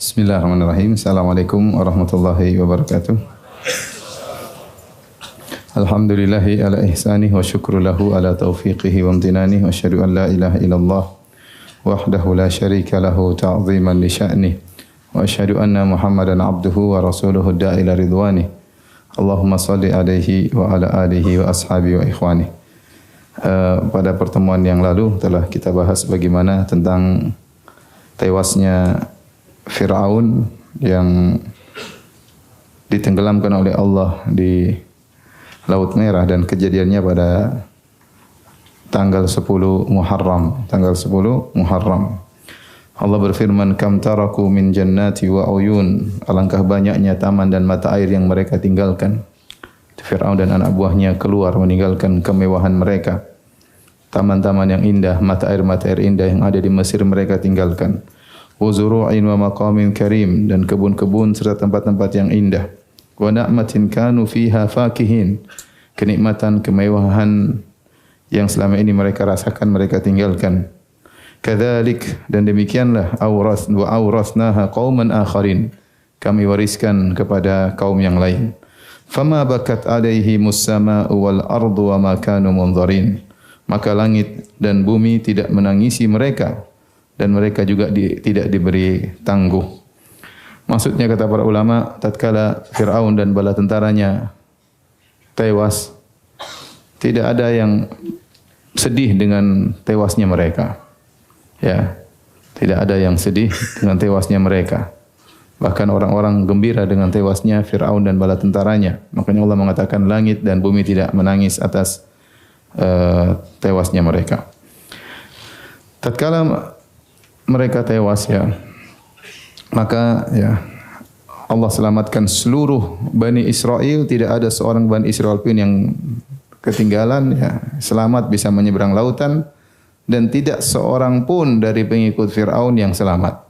Bismillahirrahmanirrahim. Assalamualaikum warahmatullahi wabarakatuh. Alhamdulillahi ala ihsanih wa syukru lahu ala taufiqihi wa amtinanih wa asyhadu an la ilaha illallah wahdahu la syarika lahu ta'ziman li sya'nih wa asyhadu anna Muhammadan abduhu wa rasuluhu da'ila ridwanih. Allahumma salli alaihi wa ala alihi wa ashabihi wa ikhwanih. Pada pertemuan yang lalu telah kita bahas bagaimana tentang tewasnya Fir'aun yang ditenggelamkan oleh Allah di Laut Merah dan kejadiannya pada tanggal 10 Muharram. Allah berfirman, "Kam taraku min jannati wa uyun." Alangkah banyaknya taman dan mata air yang mereka tinggalkan. Fir'aun dan anak buahnya keluar meninggalkan kemewahan mereka. Taman-taman yang indah, mata air indah yang ada di Mesir mereka tinggalkan. Wa zuru'in wa maqamin karim, dan kebun-kebun serta tempat-tempat yang indah. Wa na'matin kanu fiha fakihin, kenikmatan, kemewahan yang selama ini mereka rasakan mereka tinggalkan. Kadzalik, dan demikianlah awrasnaha qauman akharin, kami wariskan kepada kaum yang lain. Fama bakat alaihimus samaa'u wal ardu wa ma kanu munzarin, maka langit dan bumi tidak menangisi mereka dan mereka juga tidak diberi tangguh. Maksudnya, kata para ulama, tatkala Fir'aun dan bala tentaranya tewas, tidak ada yang sedih dengan tewasnya mereka. Ya, tidak ada yang sedih dengan tewasnya mereka. Bahkan orang-orang gembira dengan tewasnya Fir'aun dan bala tentaranya. Makanya Allah mengatakan langit dan bumi tidak menangis atas tewasnya mereka. Tatkala mereka tewas, ya, maka ya Allah selamatkan seluruh Bani Israel. Tidak ada seorang Bani Israel pun yang ketinggalan, ya, selamat bisa menyeberang lautan, dan tidak seorang pun dari pengikut Fir'aun yang selamat.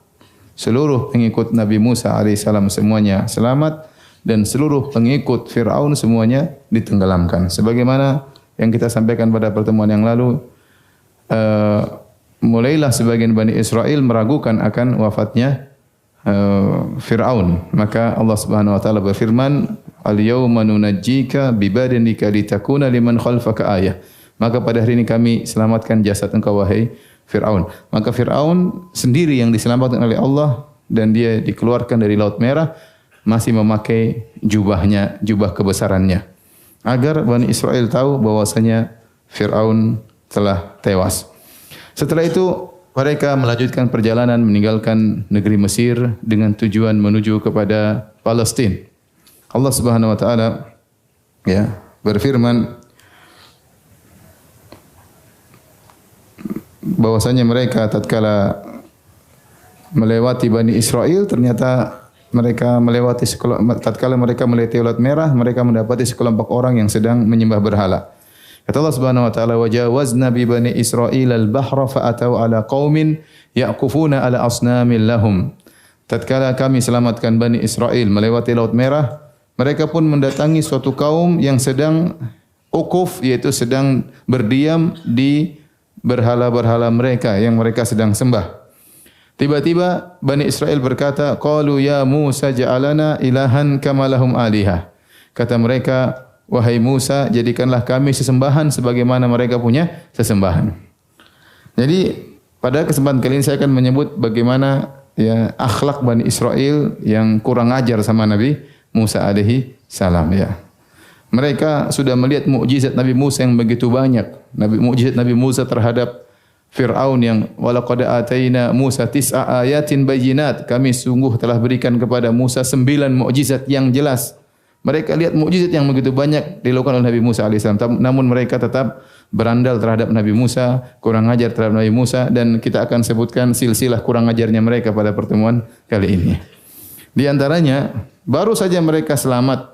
Seluruh pengikut Nabi Musa alaihissalam semuanya selamat, dan seluruh pengikut Fir'aun semuanya ditenggelamkan. Sebagaimana yang kita sampaikan pada pertemuan yang lalu, mulailah sebagian Bani Israel meragukan akan wafatnya Fir'aun. Maka Allah Subhanahu wa taala berfirman, "Al-yauma nunajjika bi badanika litakuna liman khalfaka ayah." Maka pada hari ini kami selamatkan jasad engkau, wahai Fir'aun. Maka Fir'aun sendiri yang diselamatkan oleh Allah, dan dia dikeluarkan dari Laut Merah masih memakai jubahnya, jubah kebesarannya, agar Bani Israel tahu bahwasanya Fir'aun telah tewas. Setelah itu mereka melanjutkan perjalanan meninggalkan negeri Mesir dengan tujuan menuju kepada Palestina. Allah Subhanahu wa taala, ya, berfirman bahwasanya mereka tatkala melewati Bani Israel, ternyata mereka melewati tatkala mereka melewati Laut Merah, mereka mendapati sekelompok orang yang sedang menyembah berhala. Kata Allah Subhanahu wa taala, "Wajawazna bi bani Israil al-bahra fa atau ala qaumin yaqufuna ala asnamin lahum." Tatkala kami selamatkan Bani Israel melewati Laut Merah, mereka pun mendatangi suatu kaum yang sedang ukuf, yaitu sedang berdiam di berhala-berhala mereka yang mereka sedang sembah. Tiba-tiba Bani Israel berkata, "Qalu ya Musa ja'alana ilahan kama lahum alihah." Kata mereka, "Wahai Musa, jadikanlah kami sesembahan sebagaimana mereka punya sesembahan." Jadi pada kesempatan kali ini saya akan menyebut bagaimana, ya, akhlak Bani Israel yang kurang ajar sama Nabi Musa alaihi salam, ya. Mereka sudah melihat mukjizat Nabi Musa yang begitu banyak. Mukjizat Nabi Musa terhadap Fir'aun yang walaqad ataina Musa tis'a ayatin bayyinat. Kami sungguh telah berikan kepada Musa 9 mukjizat yang jelas. Mereka lihat mukjizat yang begitu banyak dilakukan oleh Nabi Musa alaihissalam, namun mereka tetap berandal terhadap Nabi Musa, kurang ajar terhadap Nabi Musa, dan kita akan sebutkan silsilah kurang ajarnya mereka pada pertemuan kali ini. Di antaranya, baru saja mereka selamat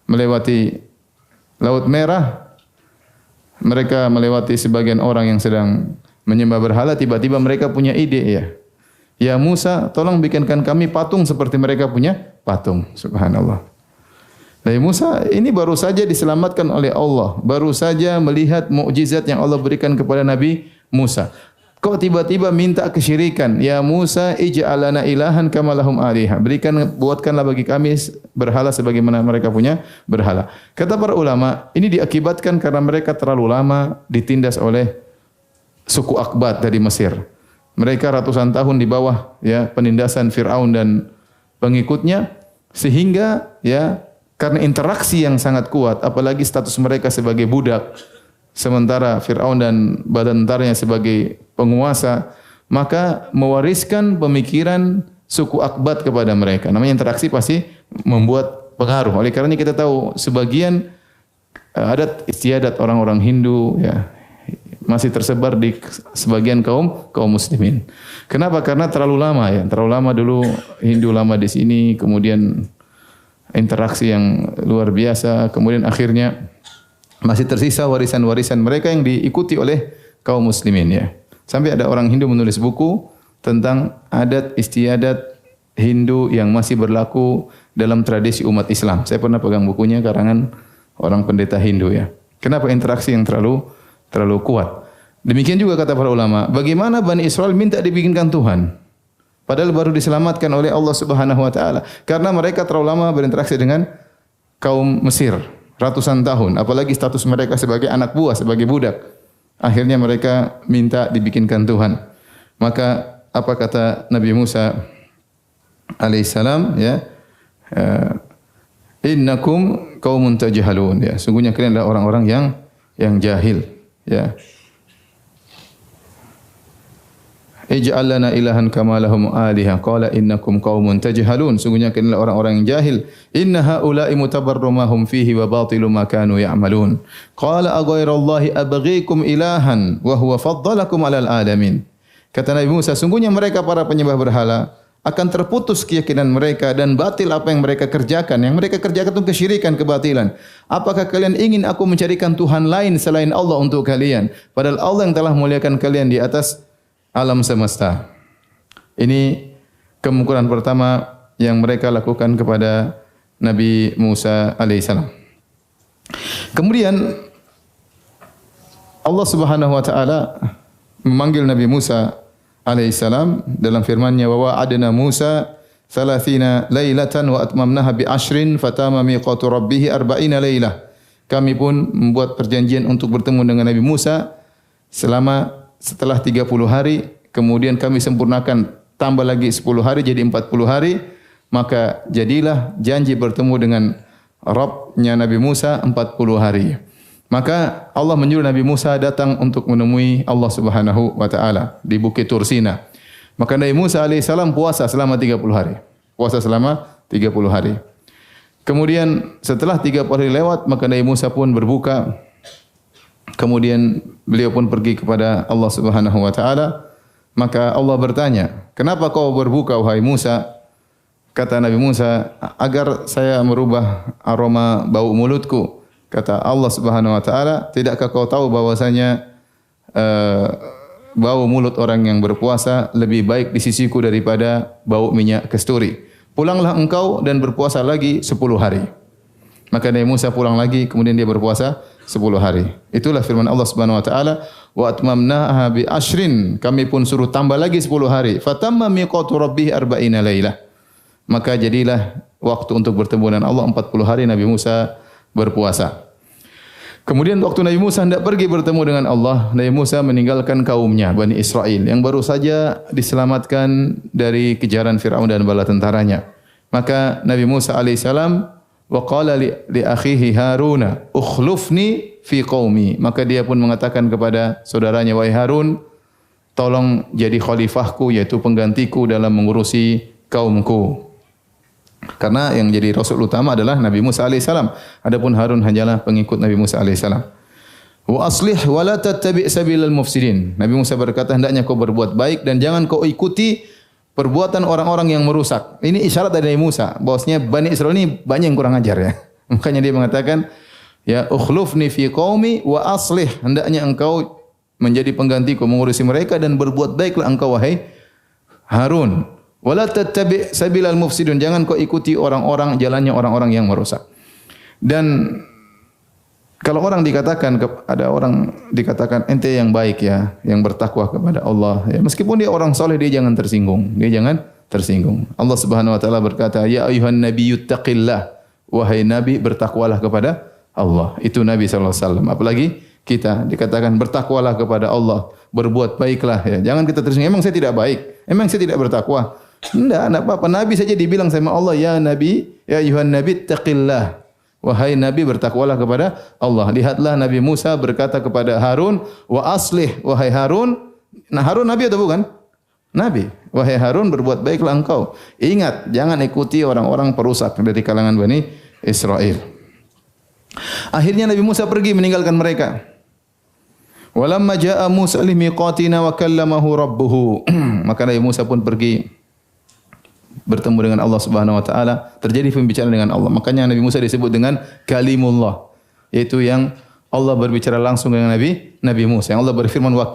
melewati Laut Merah, mereka melewati sebagian orang yang sedang menyembah berhala, tiba-tiba mereka punya ide, ya. Ya Musa, tolong bikinkan kami patung seperti mereka punya patung. Subhanallah. Nabi Musa ini baru saja diselamatkan oleh Allah, baru saja melihat mukjizat yang Allah berikan kepada Nabi Musa. Kok tiba-tiba minta kesyirikan? Ya Musa, ij'al lana ilahan kama lahum alihah. Buatkanlah bagi kami berhala sebagaimana mereka punya berhala. Kata para ulama, ini diakibatkan karena mereka terlalu lama ditindas oleh suku Akbat dari Mesir. Mereka ratusan tahun di bawah ya penindasan Firaun dan pengikutnya, sehingga ya karena interaksi yang sangat kuat, apalagi status mereka sebagai budak, sementara Firaun dan badan tentaranya sebagai penguasa, maka mewariskan pemikiran suku Akbat kepada mereka. Namanya interaksi pasti membuat pengaruh. Oleh karena kita tahu sebagian adat istiadat orang-orang Hindu ya masih tersebar di sebagian kaum muslimin. Kenapa? Karena terlalu lama ya. Terlalu lama dulu Hindu lama di sini, kemudian interaksi yang luar biasa, kemudian akhirnya masih tersisa warisan-warisan mereka yang diikuti oleh kaum muslimin ya. Sampai ada orang Hindu menulis buku tentang adat istiadat Hindu yang masih berlaku dalam tradisi umat Islam. Saya pernah pegang bukunya karangan orang pendeta Hindu ya. Kenapa? Interaksi yang terlalu kuat. Demikian juga kata para ulama, bagaimana Bani Israel minta dibikinkan Tuhan? Padahal baru diselamatkan oleh Allah Subhanahu wa taala. Karena mereka terlalu lama berinteraksi dengan kaum Mesir, ratusan tahun, apalagi status mereka sebagai anak buah, sebagai budak. Akhirnya mereka minta dibikinkan Tuhan. Maka apa kata Nabi Musa alaihissalam ya? Innakum qaumun tajhalun ya. Sungguhnya kalian adalah orang-orang yang jahil ya. Ij'al lana ilahan kama lahum alihah. Qala innakum qaumun tajhalun. Sungguhnya kalian adalah orang-orang yang jahil. Inna haula'i mutabarrum ma hum fihi wa batilu ma kanu ya'malun. Qala aghairallahi abghikum ilahan wa huwa faddalakum 'alal alamin. Kata Nabi Musa, sungguhnya mereka para penyembah berhala akan terputus keyakinan mereka dan batil apa yang mereka kerjakan. Yang mereka kerjakan itu kesyirikan, kebatilan. Apakah kalian ingin aku mencarikan Tuhan lain selain Allah untuk kalian? Padahal Allah yang telah muliakan kalian di atas alam semesta. Ini kemungkinan pertama yang mereka lakukan kepada Nabi Musa alaihissalam. Kemudian Allah Subhanahu wa taala memanggil Nabi Musa alaihissalam dalam firman-Nya, wa wa'adna Musa 30 lailatan wa atmamnaha bi 10 fatama miqatu rabbih 40 lailah. Kami pun membuat perjanjian untuk bertemu dengan Nabi Musa setelah 30 hari, kemudian kami sempurnakan tambah lagi 10 hari jadi 40 hari, maka jadilah janji bertemu dengan Rabb-Nya Nabi Musa 40 hari. Maka Allah menyuruh Nabi Musa datang untuk menemui Allah Subhanahu wa taala di Bukit Tursina. Maka Nabi Musa alaihissalam puasa selama 30 hari. Puasa selama 30 hari. Kemudian setelah 30 hari lewat, maka Nabi Musa pun berbuka. Kemudian beliau pun pergi kepada Allah Subhanahu wa taala. Maka Allah bertanya, "Kenapa kau berbuka wahai Musa?" Kata Nabi Musa, "Agar saya merubah aroma bau mulutku." Kata Allah Subhanahu wa taala, "Tidakkah kau tahu bahwasanya bau mulut orang yang berpuasa lebih baik di sisiku daripada bau minyak kasturi? Pulanglah engkau dan berpuasa lagi 10 hari." Maka Nabi Musa pulang lagi, kemudian dia berpuasa 10 hari. Itulah firman Allah Subhanahu wa taala, "Wa atmamnaha bi 10." Kami pun suruh tambah lagi 10 hari. Fatamma miqatu rabbih 40 lailah. Maka jadilah waktu untuk bertemu dengan Allah 40 hari Nabi Musa berpuasa. Kemudian waktu Nabi Musa hendak pergi bertemu dengan Allah, Nabi Musa meninggalkan kaumnya, Bani Israel, yang baru saja diselamatkan dari kejaran Firaun dan bala tentaranya. Maka Nabi Musa alaihissalam wa qala li akhihi Haruna ukhlufni fi qaumi. Maka dia pun mengatakan kepada saudaranya, wahai Harun, tolong jadi khalifahku, yaitu penggantiku dalam mengurusi kaumku. Karena yang jadi rasul utama adalah Nabi Musa alaihissalam. Adapun Harun hanyalah pengikut Nabi Musa alaihissalam. Wa aslih wa la tattabi' sabilal mufsidin. Nabi Musa berkata, hendaknya kau berbuat baik dan jangan kau ikuti perbuatan orang-orang yang merusak. Ini isyarat dari Nabi Musa bahwasanya Bani Israel ini banyak yang kurang ajar ya. Makanya dia mengatakan, ya ukhlufni fi qaumi wa aslih. Hendaknya engkau menjadi penggantiku mengurusi mereka dan berbuat baiklah engkau wahai Harun. Wala tattabi' sabilal mufsidun. Jangan kau ikuti orang-orang jalannya orang-orang yang merusak. Dan Kalau orang dikatakan ada orang dikatakan ente yang baik ya, yang bertakwa kepada Allah, ya meskipun dia orang soleh dia jangan tersinggung. Dia jangan tersinggung. Allah Subhanahu wa taala berkata, "Ya ayuhan nabiyyu taqillah." Wahai nabi bertakwalah kepada Allah. Itu Nabi sallallahu alaihi wasallam. Apalagi kita dikatakan bertakwalah kepada Allah, berbuat baiklah ya. Jangan kita tersinggung, emang saya tidak baik? Emang saya tidak bertakwa? Enggak apa-apa. Nabi saja dibilang sama Allah, "Ya nabi, ya ayuhan nabi taqillah." Wahai Nabi bertakwalah kepada Allah. Lihatlah Nabi Musa berkata kepada Harun, "Wa aslih." Wahai Harun. Nah Harun Nabi atau bukan? Nabi. Wahai Harun berbuat baiklah engkau. Ingat, jangan ikuti orang-orang perusak dari kalangan Bani Israel. Akhirnya Nabi Musa pergi meninggalkan mereka. Walamma jaa Musa limiqatina wa kallamahu rabbuhu. Maka Nabi Musa pun pergi bertemu dengan Allah Subhanahu wa taala, terjadi pembicaraan dengan Allah. Makanya Nabi Musa disebut dengan kalimullah, yaitu yang Allah berbicara langsung dengan Nabi Musa. Yang Allah berfirman wa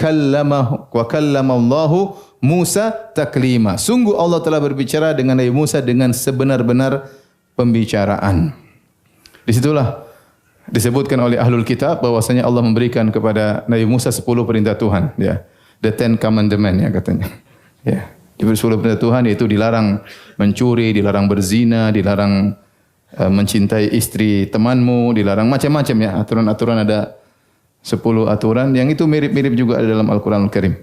kallamallahu Musa taklima. Sungguh Allah telah berbicara dengan Nabi Musa dengan sebenar-benar pembicaraan. Disitulah disebutkan oleh ahlul kitab bahwasanya Allah memberikan kepada Nabi Musa 10 perintah Tuhan, ya. The 10 Commandments ya katanya. Ya. Di 10 perintah Tuhan yaitu dilarang mencuri, dilarang berzina, dilarang mencintai istri temanmu, dilarang macam-macam ya. Aturan-aturan ada 10 aturan yang itu mirip-mirip juga ada dalam Al-Qur'anul Karim.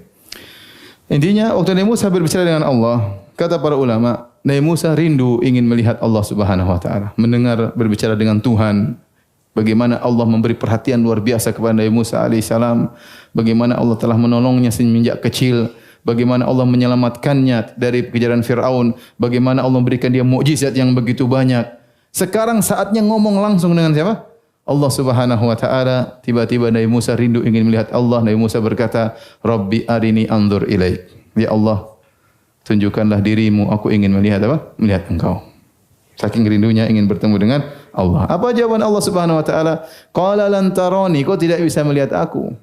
Intinya waktu Nabi Musa berbicara dengan Allah, kata para ulama, Nabi Musa rindu ingin melihat Allah Subhanahu wa taala, mendengar berbicara dengan Tuhan. Bagaimana Allah memberi perhatian luar biasa kepada Nabi Musa alaihissalam, bagaimana Allah telah menolongnya semenjak kecil, bagaimana Allah menyelamatkannya dari kejaran Firaun, bagaimana Allah memberikan dia mukjizat yang begitu banyak. Sekarang saatnya ngomong langsung dengan siapa? Allah Subhanahu wa taala. Tiba-tiba Nabi Musa rindu ingin melihat Allah. Nabi Musa berkata, "Rabbi arini anzur ilaik." Ya Allah, tunjukkanlah dirimu, aku ingin melihat apa? Melihat engkau. Saking rindunya ingin bertemu dengan Allah. Apa jawaban Allah Subhanahu wa taala? Qala lan tarani, kau tidak bisa melihat aku.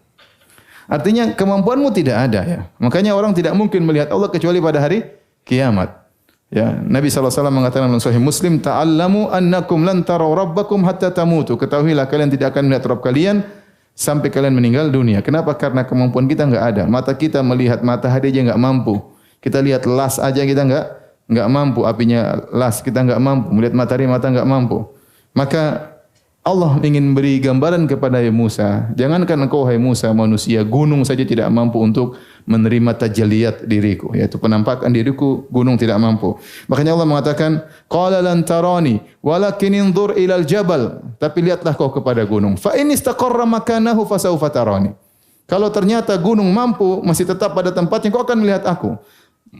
Artinya kemampuanmu tidak ada ya. Makanya orang tidak mungkin melihat Allah kecuali pada hari kiamat. Ya, Nabi SAW mengatakan dalam Sahih Muslim, "Ta'allamu annakum lan taraw rabbakum hatta tamutu." Ketahuilah kalian tidak akan melihat Rabb kalian sampai kalian meninggal dunia. Kenapa? Karena kemampuan kita enggak ada. Mata kita melihat matahari aja enggak mampu. Kita lihat las aja kita enggak mampu, apinya las kita enggak mampu. Melihat matahari mata enggak mampu. Maka Allah ingin beri gambaran kepada Musa. Jangankan engkau hai Musa manusia, gunung saja tidak mampu untuk menerima tajalliyat diriku, yaitu penampakan diriku, gunung tidak mampu. Makanya Allah mengatakan, "Qala lan tarani, walakin inzur ilal jabal." Tapi lihatlah kau kepada gunung. Fa in istaqarra makanahu fasawfa tarani. Kalau ternyata gunung mampu masih tetap pada tempatnya, kau akan melihat aku.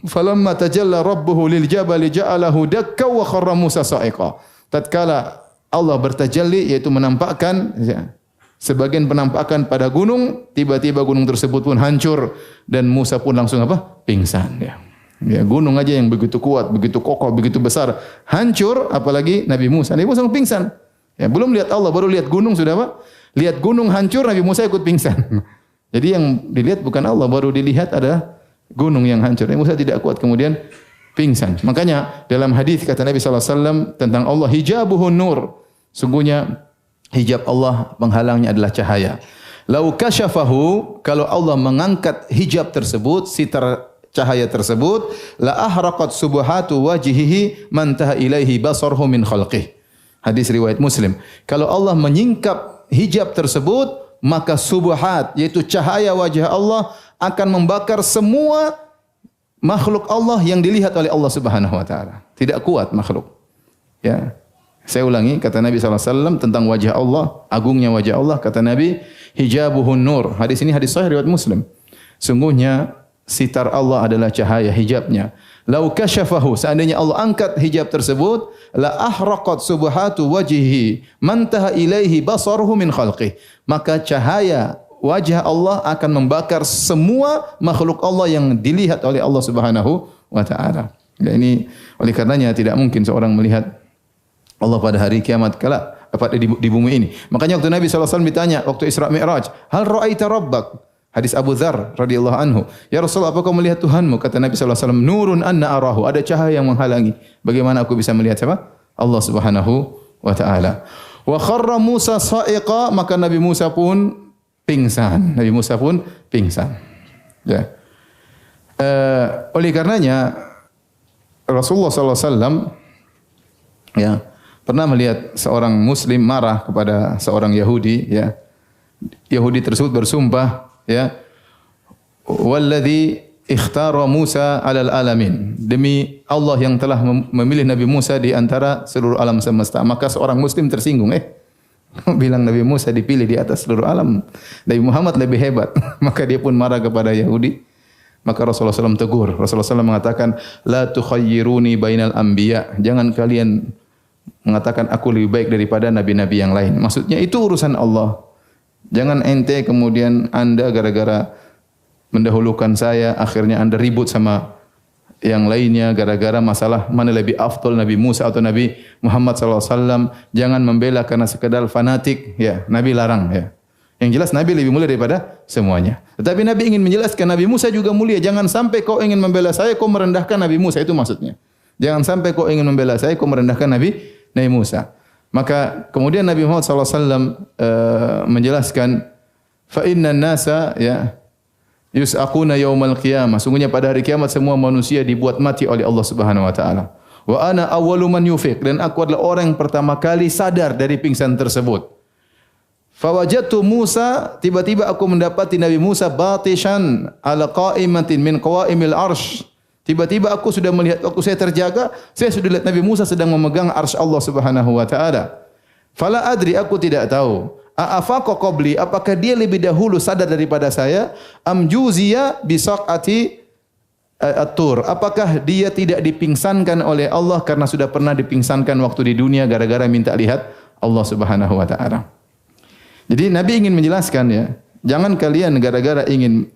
Falamma tajalla rabbuhu lil jabali ja'alahu dakka wa kharra Musa sa'iqa. Tatkala Allah bertajalli yaitu menampakkan ya, sebagian penampakan pada gunung, tiba-tiba gunung tersebut pun hancur dan Musa pun langsung apa? Pingsan ya. Ya, gunung aja yang begitu kuat, begitu kokoh, begitu besar, hancur apalagi Nabi Musa. Nabi Musa pingsan. Ya, belum lihat Allah, baru lihat gunung sudah apa? Lihat gunung hancur, Nabi Musa ikut pingsan. Jadi yang dilihat bukan Allah, baru dilihat ada gunung yang hancur. Nabi Musa tidak kuat kemudian pingsan. Makanya dalam hadis kata Nabi SAW tentang Allah, hijabuhun nur. Sungguhnya hijab Allah penghalangnya adalah cahaya. Lau kasyafahu, kalau Allah mengangkat hijab tersebut, sitar cahaya tersebut, la ahraqat subuhatu wajhihi man taha ilaihi basarhu min khalqih. Hadis riwayat Muslim. Kalau Allah menyingkap hijab tersebut, maka subuhat, yaitu cahaya wajah Allah akan membakar semua makhluk Allah yang dilihat oleh Allah Subhanahu wa taala. Tidak kuat makhluk. Ya. Saya ulangi kata Nabi SAW tentang wajah Allah, agungnya wajah Allah, kata Nabi, hijabuhun nur. Hadis ini hadis sahih riwayat Muslim. Sungguhnya sitar Allah adalah cahaya hijabnya. Lau kasyafahu, seandainya Allah angkat hijab tersebut, la ahraqat subhatu wajhihi man taha ilaihi basarhu min khalqih. Maka cahaya wajah Allah akan membakar semua makhluk Allah yang dilihat oleh Allah Subhanahu wa taala. Dan ini oleh karenanya tidak mungkin seorang melihat Allah pada hari kiamat kala di bumi ini. Makanya waktu Nabi SAW ditanya waktu Isra Mi'raj, "Hal ra'aita rabbak?" Hadis Abu Dzar radhiyallahu anhu. "Ya Rasulullah, apakah kau melihat Tuhanmu?" Kata Nabi SAW, "Nurun anna arahu." Ada cahaya yang menghalangi. Bagaimana aku bisa melihat siapa? Allah Subhanahu wa taala. Wa kharra Musa sa'iqa, maka Nabi Musa pun pingsan. Nabi Musa pun pingsan. Ya. Oleh karenanya Rasulullah sallallahu alaihi wasallam ya pernah melihat seorang muslim marah kepada seorang Yahudi, ya. Yahudi tersebut bersumpah, ya, walladzi ikhtara Musa 'alal alamin, demi Allah yang telah memilih Nabi Musa di antara seluruh alam semesta. Maka seorang muslim tersinggung, bilang Nabi Musa dipilih di atas seluruh alam, Nabi Muhammad lebih hebat. Maka dia pun marah kepada Yahudi. Maka Rasulullah SAW tegur. Rasulullah SAW mengatakan, la tukhayyiruni bainal anbiya, jangan kalian mengatakan aku lebih baik daripada nabi-nabi yang lain. Maksudnya itu urusan Allah. Jangan ente kemudian Anda gara-gara mendahulukan saya, akhirnya Anda ribut sama yang lainnya gara-gara masalah mana lebih afdal, Nabi Musa atau Nabi Muhammad SAW. Jangan membela karena sekedar fanatik, ya. Nabi larang, ya. Yang jelas Nabi lebih mulia daripada semuanya. Tetapi Nabi ingin menjelaskan Nabi Musa juga mulia. Jangan sampai kau ingin membela saya, kau merendahkan Nabi Musa, itu maksudnya. Jangan sampai kau ingin membela saya, kau merendahkan Nabi Musa. Maka kemudian Nabi Muhammad SAW menjelaskan, fa inna nasa, ya, yus'aquna yaumal qiyamah. Sungguhnya pada hari kiamat semua manusia dibuat mati oleh Allah Subhanahu wa taala. Wa ana awwalu man yufiq, dan aku adalah orang yang pertama kali sadar dari pingsan tersebut. Fawajadtu Musa, tiba-tiba aku mendapati Nabi Musa batishan ala qa'imatin min qawaimil arsh. Tiba-tiba aku sudah melihat, waktu saya terjaga, saya sudah lihat Nabi Musa sedang memegang arsy Allah Subhanahu wa taala. Fala adri, aku tidak tahu. A'afaqa qabli, apakah dia lebih dahulu sadar daripada saya? Am juziya bisaqati at-tur, apakah dia tidak dipingsankan oleh Allah karena sudah pernah dipingsankan waktu di dunia gara-gara minta lihat Allah Subhanahu wa taala. Jadi Nabi ingin menjelaskan, ya, jangan kalian gara-gara ingin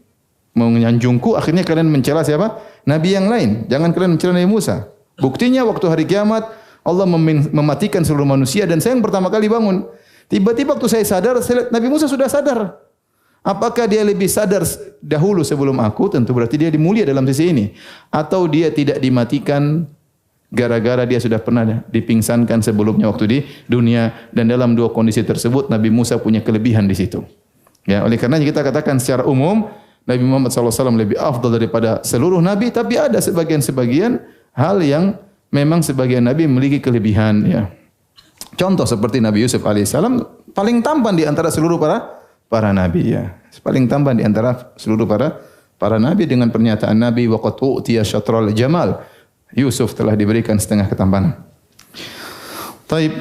menyanjungku akhirnya kalian mencela siapa? Nabi yang lain. Jangan kalian mencela Nabi Musa. Buktinya waktu hari kiamat Allah mematikan seluruh manusia dan saya yang pertama kali bangun. Tiba-tiba waktu saya sadar, saya lihat Nabi Musa sudah sadar. Apakah dia lebih sadar dahulu sebelum aku? Tentu berarti dia dimulia dalam sisi ini. Atau dia tidak dimatikan gara-gara dia sudah pernah dipingsankan sebelumnya waktu di dunia, dan dalam dua kondisi tersebut Nabi Musa punya kelebihan di situ. Ya, oleh karenanya kita katakan secara umum Nabi Muhammad SAW lebih afdal daripada seluruh Nabi, tapi ada sebagian-sebagian hal yang memang sebagian Nabi memiliki kelebihan, ya. Contoh seperti Nabi Yusuf alaihissalam paling tampan di antara seluruh para Nabi, ya. Paling tampan di antara seluruh para Nabi dengan pernyataan Nabi waqad u'tiya syatral jamal. Yusuf telah diberikan setengah ketampanan. Taib.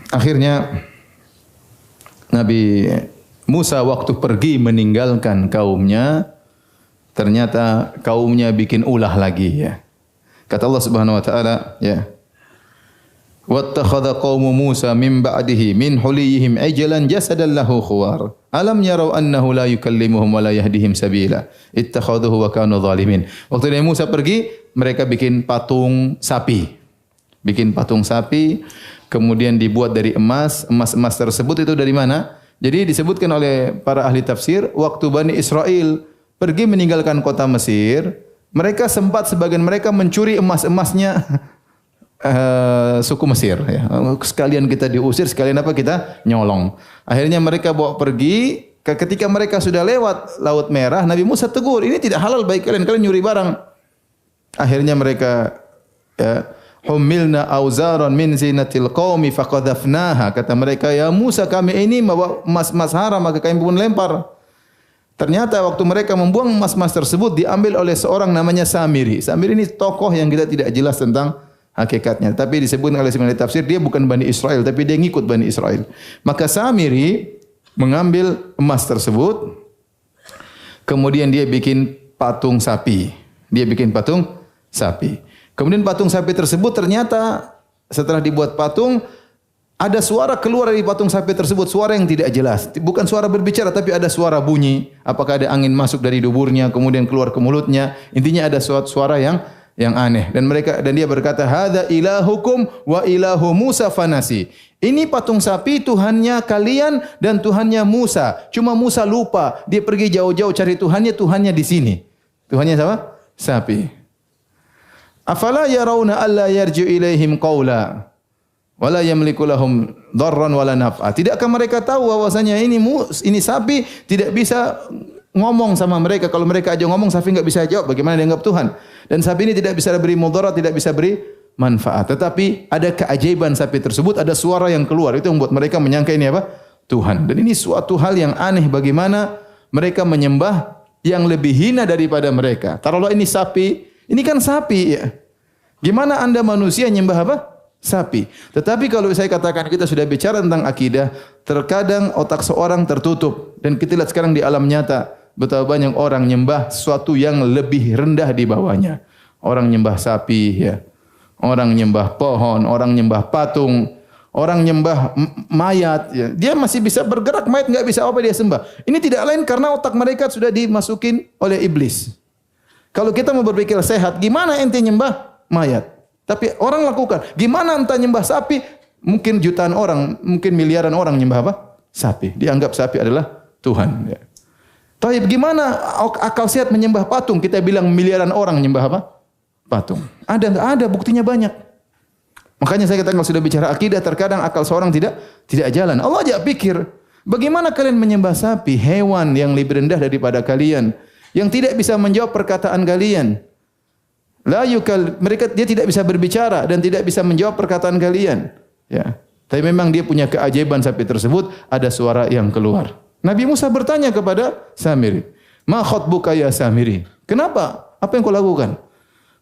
Akhirnya Nabi Musa waktu pergi meninggalkan kaumnya, ternyata kaumnya bikin ulah lagi, ya. Kata Allah Subhanahu wa taala, ya. Wattakhadha qaumu Musa min ba'dihi min huliyihim ajlan jasadan lahu khuwar. Alam yarau annahu la yukallimuhum wa la yahdihim sabila. Ittakhadhuhu wa kanu zalimin. Waktu Nabi Musa pergi, mereka bikin patung sapi. Bikin patung sapi, kemudian dibuat dari emas. Emas-emas tersebut itu dari mana? Jadi disebutkan oleh para ahli tafsir, waktu Bani Israel pergi meninggalkan kota Mesir, mereka sempat sebagian mereka mencuri emas-emasnya suku Mesir, ya. Sekalian kita diusir, sekalian apa kita nyolong. Akhirnya mereka bawa pergi. Ketika mereka sudah lewat Laut Merah, Nabi Musa tegur, ini tidak halal bagi kalian, kalian nyuri barang. Akhirnya mereka, ya, humilna auzaran min zinatil qaumi faqadhafnaha. Kata mereka, ya Musa, kami ini membawa emas-emas haram, maka kami pun lempar. Ternyata waktu mereka membuang emas-emas tersebut diambil oleh seorang namanya Samiri. Samiri ini tokoh yang kita tidak jelas tentang hakikatnya, tapi disebutkan oleh sebagian tafsir dia bukan Bani Israel, tapi dia ngikut Bani Israel. Maka Samiri mengambil emas tersebut, kemudian dia bikin patung sapi. Dia bikin patung sapi. Kemudian patung sapi tersebut ternyata setelah dibuat patung, ada suara keluar dari patung sapi tersebut, suara yang tidak jelas. Bukan suara berbicara, tapi ada suara bunyi. Apakah ada angin masuk dari duburnya, kemudian keluar ke mulutnya. Intinya ada suara yang aneh. Dan dia berkata, hadza ilahukum wa ilahu Musa fanasi. Ini patung sapi Tuhannya kalian dan Tuhannya Musa. Cuma Musa lupa, dia pergi jauh-jauh cari Tuhannya di sini. Tuhannya siapa? Sapi. Afala yarawna alla yarji'u ilaihim qawla. wala yamliku lahum dharran wala naf'a. Tidakkah mereka tahu bahwasanya ini sapi tidak bisa ngomong sama mereka. Kalau mereka aja ngomong, sapi enggak bisa jawab. Bagaimana dianggap Tuhan? Dan sapi ini tidak bisa beri mudarat, tidak bisa beri manfaat. Tetapi ada keajaiban sapi tersebut, ada suara yang keluar. Itu membuat mereka menyangka ini apa? Tuhan. Dan ini suatu hal yang aneh bagaimana mereka menyembah yang lebih hina daripada mereka. Taruhlah ini sapi, ini kan sapi ya. Gimana Anda manusia nyembah apa? Sapi. Tetapi kalau saya katakan kita sudah bicara tentang akidah, terkadang otak seorang tertutup. Dan kita lihat sekarang di alam nyata, betapa banyak orang nyembah sesuatu yang lebih rendah di bawahnya. Orang nyembah sapi, ya. Orang nyembah pohon, orang nyembah patung, orang nyembah mayat. Ya. Dia masih bisa bergerak, mayat enggak bisa apa dia sembah. Ini tidak lain karena otak mereka sudah dimasukin oleh iblis. Kalau kita mau berpikir sehat, gimana ente nyembah mayat? Tapi orang lakukan. Gimana entah nyembah sapi? Mungkin jutaan orang, mungkin miliaran orang nyembah apa? Sapi. Dianggap sapi adalah Tuhan. Ya. Tapi gimana akal sehat menyembah patung? Kita bilang miliaran orang nyembah apa? Patung. Ada enggak? Ada, buktinya banyak. Makanya saya katakan kalau sudah bicara akidah, terkadang akal seorang tidak jalan. Allah ajak pikir, bagaimana kalian menyembah sapi, hewan yang lebih rendah daripada kalian, yang tidak bisa menjawab perkataan kalian. Dia tidak bisa berbicara dan tidak bisa menjawab perkataan kalian. Ya. Tapi memang dia punya keajaiban sapi tersebut, ada suara yang keluar. Nabi Musa bertanya kepada Samiri, "Ma khatbuka ya Samiri?" Kenapa? Apa yang kau lakukan?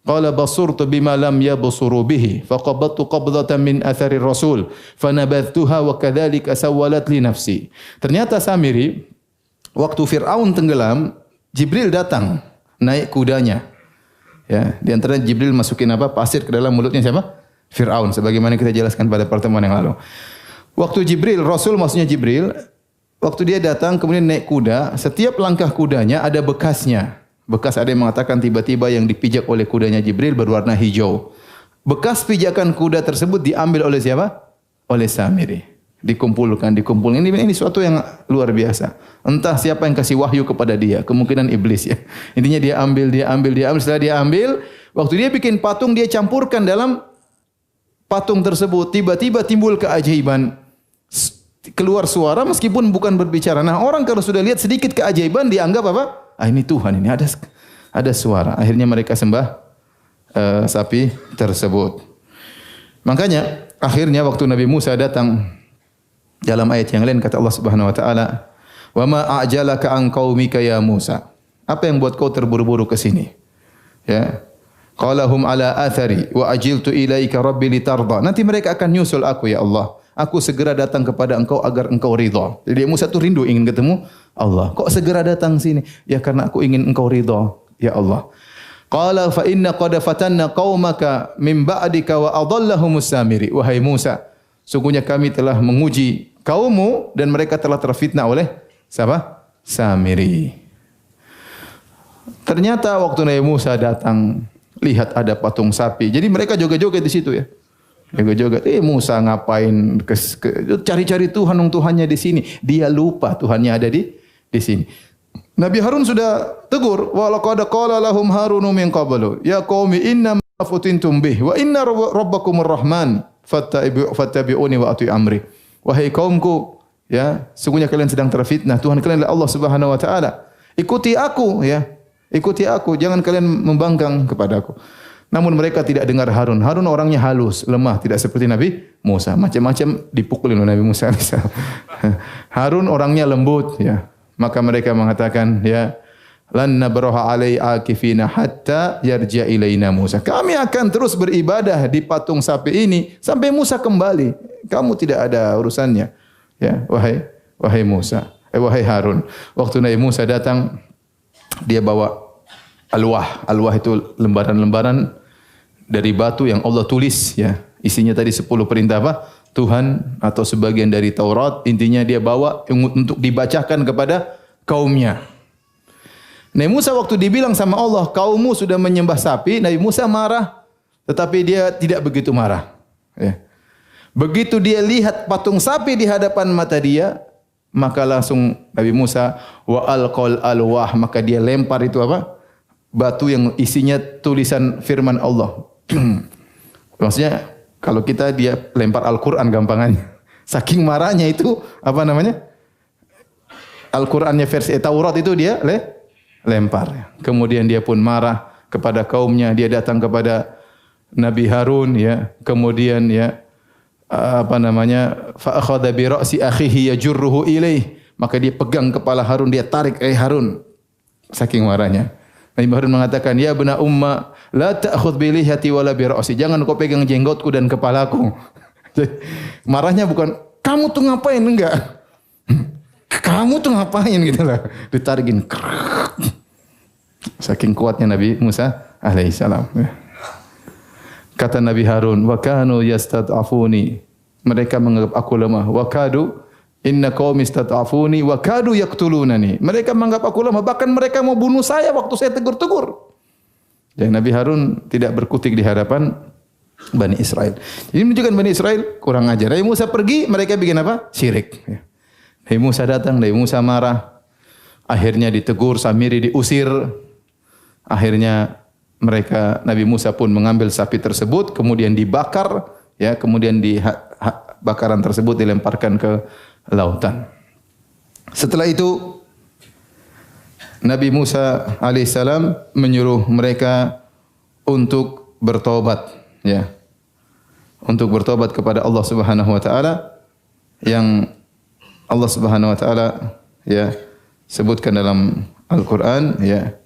Qala basurtu bima lam yabsuru bihi, faqabattu qabdatan min athari rasul, fanabadhtuha wa kadzalika sawwalat li nafsi. Ternyata Samiri, waktu Fir'aun tenggelam, Jibril datang naik kudanya. Ya, di antara Jibril masukin apa? Pasir ke dalam mulutnya siapa? Fir'aun, sebagaimana kita jelaskan pada pertemuan yang lalu. Waktu Jibril, Rasul maksudnya Jibril, waktu dia datang kemudian naik kuda, setiap langkah kudanya ada bekasnya. Bekas ada yang mengatakan tiba-tiba yang dipijak oleh kudanya Jibril berwarna hijau. Bekas pijakan kuda tersebut diambil oleh siapa? Oleh Samiri. Dikumpulkan. Ini suatu yang luar biasa. Entah siapa yang kasih wahyu kepada dia, kemungkinan iblis ya. Intinya dia ambil, setelah dia ambil, waktu dia bikin patung dia campurkan dalam patung tersebut, tiba-tiba timbul keajaiban. Keluar suara meskipun bukan berbicara. Nah, orang kalau sudah lihat sedikit keajaiban dianggap apa? Ah, ini Tuhan, ini ada suara. Akhirnya mereka sembah sapi tersebut. Makanya akhirnya waktu Nabi Musa datang, dalam ayat yang lain kata Allah Subhanahu wa taala, "Wa ma a'jalaka an qaumika ya Musa?" Apa yang buat kau terburu-buru ke sini? Ya. Qala hum ala athari wa ajiltu ilaika rabbi litarda. Nanti mereka akan nyusul aku ya Allah. Aku segera datang kepada engkau agar engkau ridha. Jadi Musa itu rindu ingin ketemu Allah. Kok segera datang sini? Ya karena aku ingin engkau ridha ya Allah. Qala fa inna qad fatanna qaumaka min ba'dika wa adallahumus Samiri. Wahai Musa, sungguhnya kami telah menguji kaummu dan mereka telah terfitnah oleh siapa? Samiri. Ternyata waktu Nabi Musa datang, lihat ada patung sapi. Jadi mereka joget-joget di situ ya. Joget-joget. Musa ngapain cari-cari Tuhan, Tuhannya di sini. Dia lupa Tuhannya ada di sini. Nabi Harun sudah tegur, wa laqad qala lahum Harun min qablu, ya qaumi inna ma futintum bih wa inna rabbakumur rahman fattabi'uni wa ati amri. Wahai kaumku, ya, sungguhnya kalian sedang terfitnah. Tuhan kalian adalah Allah Subhanahu wa taala. Ikuti aku, ya. Ikuti aku, jangan kalian membangkang kepadaku. Namun mereka tidak dengar Harun. Harun orangnya halus, lemah, tidak seperti Nabi Musa. Macam-macam dipukulin oleh Nabi Musa. Harun orangnya lembut, ya. Maka mereka mengatakan, ya, lan nabraha alai akifina hatta yarja ilaina Musa. Kami akan terus beribadah di patung sapi ini sampai Musa kembali. Kamu tidak ada urusannya. Ya, wahai Musa, wahai Harun. Waktu Nabi Musa datang, dia bawa alwah. Alwah itu lembaran-lembaran dari batu yang Allah tulis, ya. Isinya tadi 10 perintah apa? Tuhan atau sebagian dari Taurat. Intinya dia bawa untuk dibacakan kepada kaumnya. Nabi Musa waktu dibilang sama Allah, kaummu sudah menyembah sapi, Nabi Musa marah, tetapi dia tidak begitu marah. Ya. Begitu dia lihat patung sapi di hadapan mata dia, maka langsung Nabi Musa wa alqal alwah, maka dia lempar itu apa? Batu yang isinya tulisan firman Allah. Maksudnya Kalau kita dia lempar Al-Qur'an gampangannya. Saking marahnya itu apa namanya? Al-Qur'annya versi Taurat itu dia lempar. Kemudian dia pun marah kepada kaumnya, dia datang kepada Nabi Harun ya. Kemudian ya apa namanya? Fa akhadha bi ra'si akhihi yajurruhu ilaih. Maka dia pegang kepala Harun, dia tarik, Harun. Saking marahnya. Nabi Harun mengatakan, "Ya bena umma, la ta'khudh bi lihiyati wala bi ra'si." Jangan kau pegang jenggotku dan kepalaku. Marahnya bukan, "Kamu tuh ngapain?" Enggak. "Kamu tuh ngapain?" gitu lah. Ditarikin. Saking kuatnya Nabi Musa alaihissalam. Kata Nabi Harun, "Wa kanu yastad'afuni." Mereka menganggap aku lemah. "Wa kadu inna qaumi istata'afuni wa kadu yaqtulunani." Mereka menganggap aku lemah, bahkan mereka mau bunuh saya waktu saya tegur-tegur. Dan Nabi Harun tidak berkutik di hadapan Bani Israel. Ini menunjukkan Bani Israel kurang ajar. Nabi Musa pergi, mereka bikin apa? Syirik. Nabi Musa datang, Nabi Musa marah. Akhirnya ditegur, Samiri diusir. Akhirnya Nabi Musa pun mengambil sapi tersebut, kemudian dibakar, ya, kemudian bakaran tersebut dilemparkan ke lautan. Setelah itu Nabi Musa alaihissalam menyuruh mereka untuk bertobat, ya. Untuk bertobat kepada Allah Subhanahu wa taala yang Allah Subhanahu wa taala ya sebutkan dalam Al-Qur'an, ya.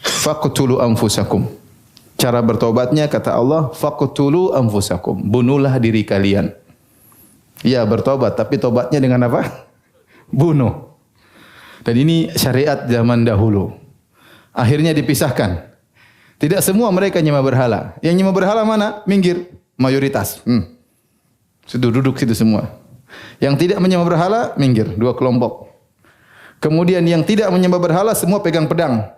Faqtulu anfusakum. Cara bertobatnya kata Allah, faqtulu anfusakum. Bunuhlah diri kalian. Ya, bertobat, tapi tobatnya dengan apa? Bunuh. Dan ini syariat zaman dahulu. Akhirnya dipisahkan. Tidak semua mereka nyembah berhala. Yang nyembah berhala mana? Minggir. Mayoritas. Sudah duduk situ semua. Yang tidak menyembah berhala, minggir. 2 kelompok. Kemudian yang tidak menyembah berhala, semua pegang pedang.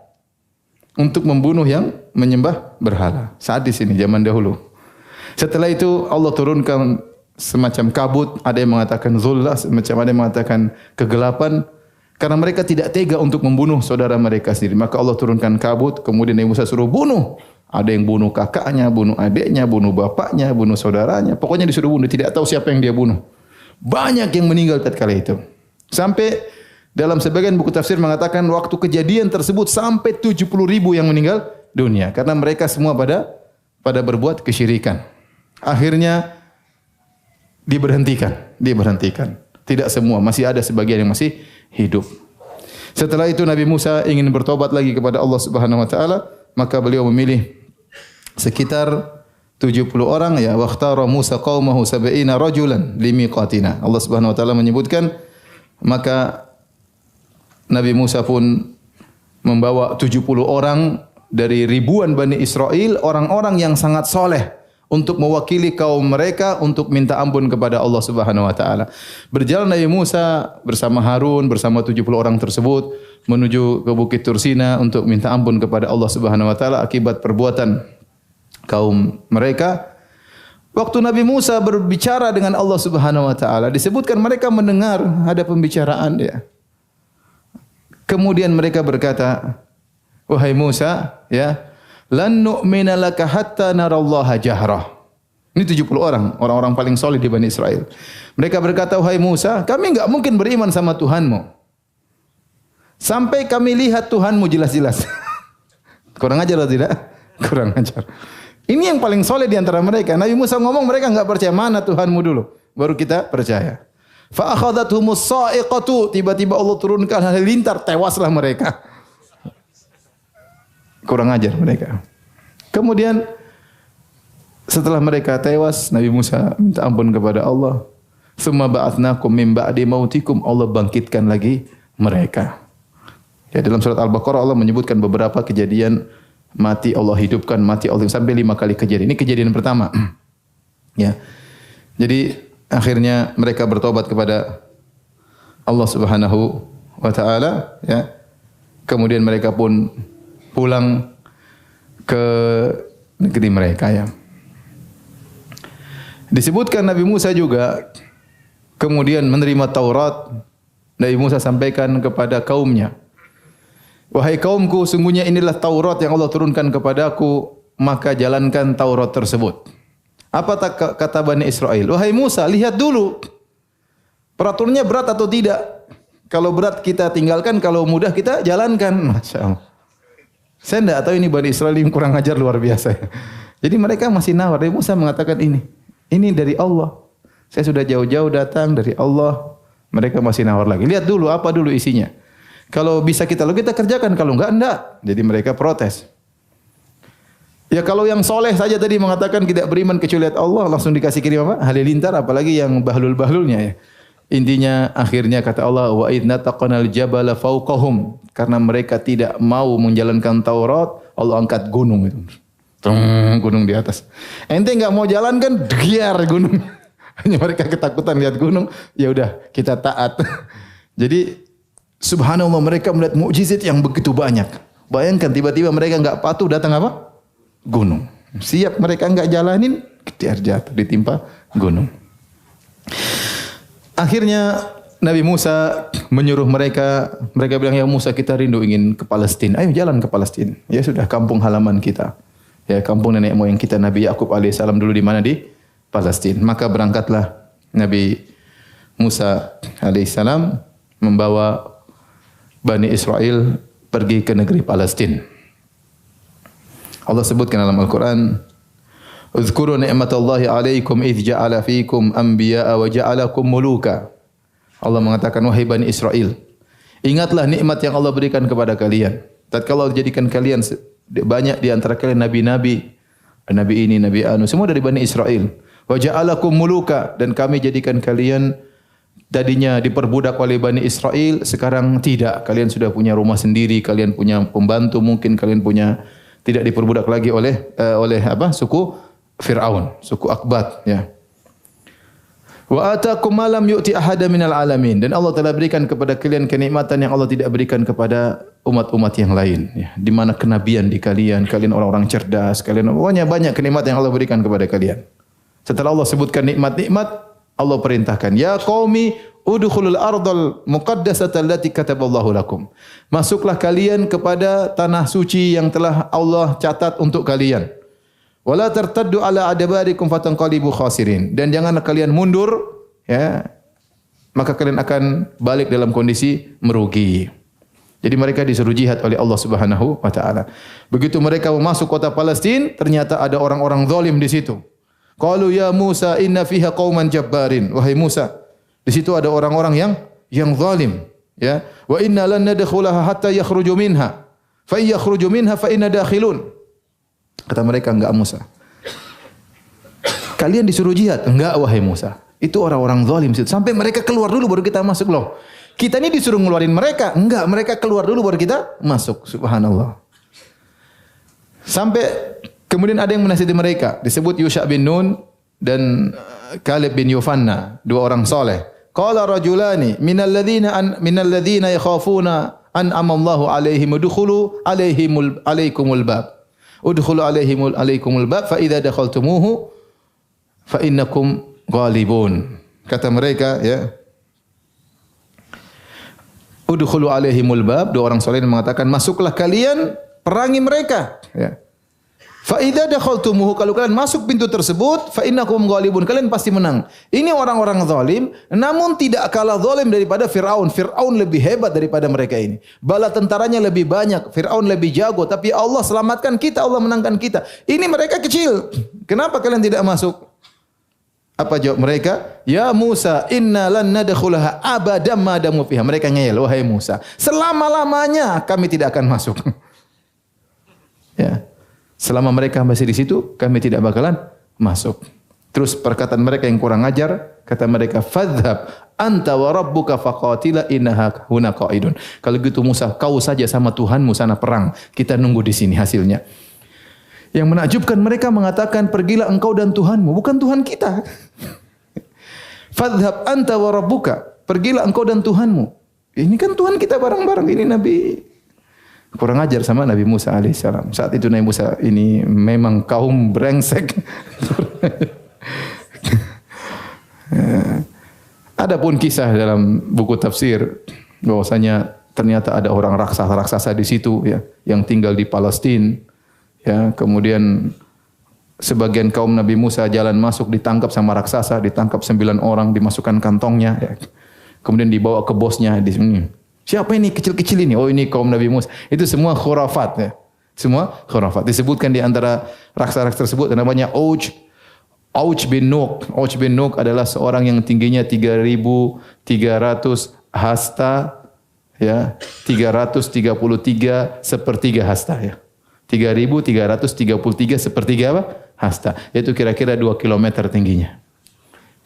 Untuk membunuh yang menyembah berhala. Saat di sini zaman dahulu. Setelah itu Allah turunkan semacam kabut, ada yang mengatakan zullah, semacam ada yang mengatakan kegelapan karena mereka tidak tega untuk membunuh saudara mereka sendiri. Maka Allah turunkan kabut, kemudian Nabi Musa suruh bunuh. Ada yang bunuh kakaknya, bunuh adiknya, bunuh bapaknya, bunuh saudaranya. Pokoknya disuruh bunuh, tidak tahu siapa yang dia bunuh. Banyak yang meninggal tatkala itu. Sampai dalam sebagian buku tafsir mengatakan waktu kejadian tersebut sampai 70.000 yang meninggal dunia karena mereka semua pada berbuat kesyirikan. Akhirnya diberhentikan. Tidak semua, masih ada sebagian yang masih hidup. Setelah itu Nabi Musa ingin bertobat lagi kepada Allah Subhanahu wa taala, maka beliau memilih sekitar 70 orang, ya, waqtara Musa qaumahu 70 rajulan limiqatina. Allah Subhanahu wa taala menyebutkan maka Nabi Musa pun membawa 70 orang dari ribuan Bani Israel, orang-orang yang sangat soleh untuk mewakili kaum mereka untuk minta ampun kepada Allah Subhanahu wa taala. Berjalan Nabi Musa bersama Harun bersama 70 orang tersebut menuju ke Bukit Tursina untuk minta ampun kepada Allah Subhanahu wa taala akibat perbuatan kaum mereka. Waktu Nabi Musa berbicara dengan Allah Subhanahu wa taala, disebutkan mereka mendengar ada pembicaraan dia. Kemudian mereka berkata, "Wahai Musa, ya, lan nu'mina laka hatta narallaha jahrah." Ini 70 orang paling soleh di Bani Israel. Mereka berkata, "Wahai Musa, kami enggak mungkin beriman sama Tuhanmu sampai kami lihat Tuhanmu jelas-jelas." Kurang ajar atau tidak? Kurang ajar. Ini yang paling soleh di antara mereka. Nabi Musa ngomong, mereka enggak percaya. Mana Tuhanmu dulu, baru kita percaya. Fa akhadhathumus sa'iqatu, tiba-tiba Allah turunkan halilintar, tewaslah mereka. Kurang ajar mereka. Kemudian setelah mereka tewas, Nabi Musa minta ampun kepada Allah. Tsumma ba'atsnakum min ba'di mautikum, Allah bangkitkan lagi mereka. Ya, dalam surat Al-Baqarah Allah menyebutkan beberapa kejadian mati Allah hidupkan, mati Allah sampai 5 kali kejadian. Ini kejadian pertama. Ya. Jadi akhirnya mereka bertobat kepada Allah Subhanahu wa taala, ya. Kemudian mereka pun pulang ke negeri mereka, ya. Disebutkan Nabi Musa juga kemudian menerima Taurat. Nabi Musa sampaikan kepada kaumnya, "Wahai kaumku, sungguhnya inilah Taurat yang Allah turunkan kepadaku maka jalankan Taurat tersebut. Apa kata Bani Israel? Wahai Musa, lihat dulu peraturannya berat atau tidak. Kalau berat kita tinggalkan, kalau mudah kita jalankan. Masya Allah. Saya tidak tahu ini Bani Israel yang kurang ajar luar biasa. Jadi mereka masih nawar. Musa mengatakan ini dari Allah. Saya sudah jauh-jauh datang dari Allah. Mereka masih nawar lagi. Lihat dulu apa dulu isinya. Kalau bisa kita kerjakan, kalau enggak. Jadi mereka protes. Ya kalau yang soleh saja tadi mengatakan tidak beriman kecuali Allah, langsung dikasih kirim apa? Halilintar, apalagi yang bahlul-bahlulnya ya. Intinya akhirnya kata Allah, wa idna taqanal jabala fawqahum. Karena mereka tidak mau menjalankan Taurat, Allah angkat gunung itu. Gunung di atas. Ente enggak mau jalankan, giar gunung. Hanya mereka ketakutan lihat gunung, ya udah kita taat. Jadi subhanallah mereka melihat mukjizat yang begitu banyak. Bayangkan tiba-tiba mereka enggak patuh datang apa? Gunung. Siap mereka enggak jalanin, jatuh ditimpa gunung. Akhirnya Nabi Musa menyuruh mereka bilang, ya Musa kita rindu ingin ke Palestina. Ayo jalan ke Palestina. Ya sudah kampung halaman kita. Ya kampung nenek moyang kita Nabi Yakub alaihissalam dulu di mana? Di Palestina. Maka berangkatlah Nabi Musa alaihissalam membawa Bani Israel pergi ke negeri Palestina. Allah sebutkan dalam Al-Quran, "Uzkuru ni'matallahi 'alaikum idh ja'ala fiikum anbiya'a wa ja'alakum muluka." Allah mengatakan, wahai Bani Israel, ingatlah nikmat yang Allah berikan kepada kalian. Tatkala Allah jadikan kalian banyak di antara kalian nabi-nabi, nabi ini, nabi anu, semua dari Bani Israel. Wa ja'alakum muluka, dan kami jadikan kalian tadinya diperbudak oleh Bani Israel, sekarang tidak. Kalian sudah punya rumah sendiri, kalian punya pembantu, mungkin kalian punya tidak diperbudak lagi oleh suku Fir'aun, suku Akbat ya. Wa atakum ma lam yu'ti ahada minal alamin, dan Allah telah berikan kepada kalian kenikmatan yang Allah tidak berikan kepada umat-umat yang lain ya. Di mana kenabian di kalian orang-orang cerdas, kalian pokoknya banyak kenikmatan yang Allah berikan kepada kalian. Setelah Allah sebutkan nikmat-nikmat, Allah perintahkan, ya qaumi udkhulul ardal muqaddasata allati kataballahu lakum. Masuklah kalian kepada tanah suci yang telah Allah catat untuk kalian. Wala tartaddu ala adbarikum fatanqalibu khasirin. Dan janganlah kalian mundur ya. Maka kalian akan balik dalam kondisi merugi. Jadi mereka disuruh jihad oleh Allah Subhanahu wa taala. Begitu mereka masuk kota Palestina, ternyata ada orang-orang zalim di situ. Qalu ya Musa inna fiha qauman jabbarin. Wahai Musa, di situ ada orang-orang yang zalim, ya. Wa inna lan nadkhulaha hatta yakhruju minha. Fa yakhruju minha fa inna dakhilun. Kata mereka, enggak Musa. Kalian disuruh jihad? Enggak wahai Musa. Itu orang-orang zalim situ. Sampai mereka keluar dulu baru kita masuk loh. Kita ini disuruh ngeluarin mereka. Enggak, mereka keluar dulu baru kita masuk. Subhanallah. Sampai kemudian ada yang menasihati mereka. Disebut Yusha bin Nun dan Kalib bin Yufanna, dua orang soleh. Qala rajulani minal ladzina yakhafuna an amallahu alaihim udkhulu alaikumul bab. Udkhulu alaikumul bab fa idza dakhaltumuhu fa innakum ghalibun. Kata mereka ya. Udkhulu alaihimul bab, dua orang soleh mengatakan masuklah kalian perangi mereka ya. Fa idza dakhaltumuhu, kalau kalian masuk pintu tersebut, fa innakum ghalibun, kalian pasti menang. Ini orang-orang zalim, namun tidak kalah zalim daripada Firaun. Firaun lebih hebat daripada mereka ini. Bala tentaranya lebih banyak, Firaun lebih jago, tapi Allah selamatkan kita, Allah menangkan kita. Ini mereka kecil. Kenapa kalian tidak masuk? Apa jawab mereka? Ya Musa, inna lan nadkhulaha abadan ma damu fiha. Mereka ngeyel, wahai Musa, selama-lamanya kami tidak akan masuk. Ya. Selama mereka masih di situ, kami tidak bakalan masuk. Terus perkataan mereka yang kurang ajar, kata mereka, fadhhab anta wa rabbuka faqatila innaha huna qaidun. Kalau gitu Musa, kau saja sama Tuhanmu sana perang. Kita nunggu di sini hasilnya. Yang menakjubkan mereka mengatakan, pergilah engkau dan Tuhanmu, bukan Tuhan kita. Fadhhab anta wa rabbuka, pergilah engkau dan Tuhanmu. Ini kan Tuhan kita bareng-bareng, ini Nabi kurang ajar sama Nabi Musa alaihissalam. Saat itu Nabi Musa ini memang kaum brengsek. Adapun kisah dalam buku tafsir bahwasanya ternyata ada orang raksasa-raksasa di situ ya, yang tinggal di Palestina Ya, kemudian sebagian kaum Nabi Musa jalan masuk ditangkap sama raksasa, ditangkap 9 orang, dimasukkan kantongnya. Ya. Kemudian dibawa ke bosnya di sini. Siapa ini kecil-kecil ini? Oh ini kaum Nabi Musa. Itu semua khurafat. Ya. Semua khurafat. Disebutkan di antara raksasa-raksasa tersebut namanya Auj bin Nuk. Auj bin Nuk adalah seorang yang tingginya 3.300 hasta, ya, 333 sepertiga hasta, ya. 3.333 sepertiga apa? Hasta. Itu kira-kira 2 kilometer tingginya.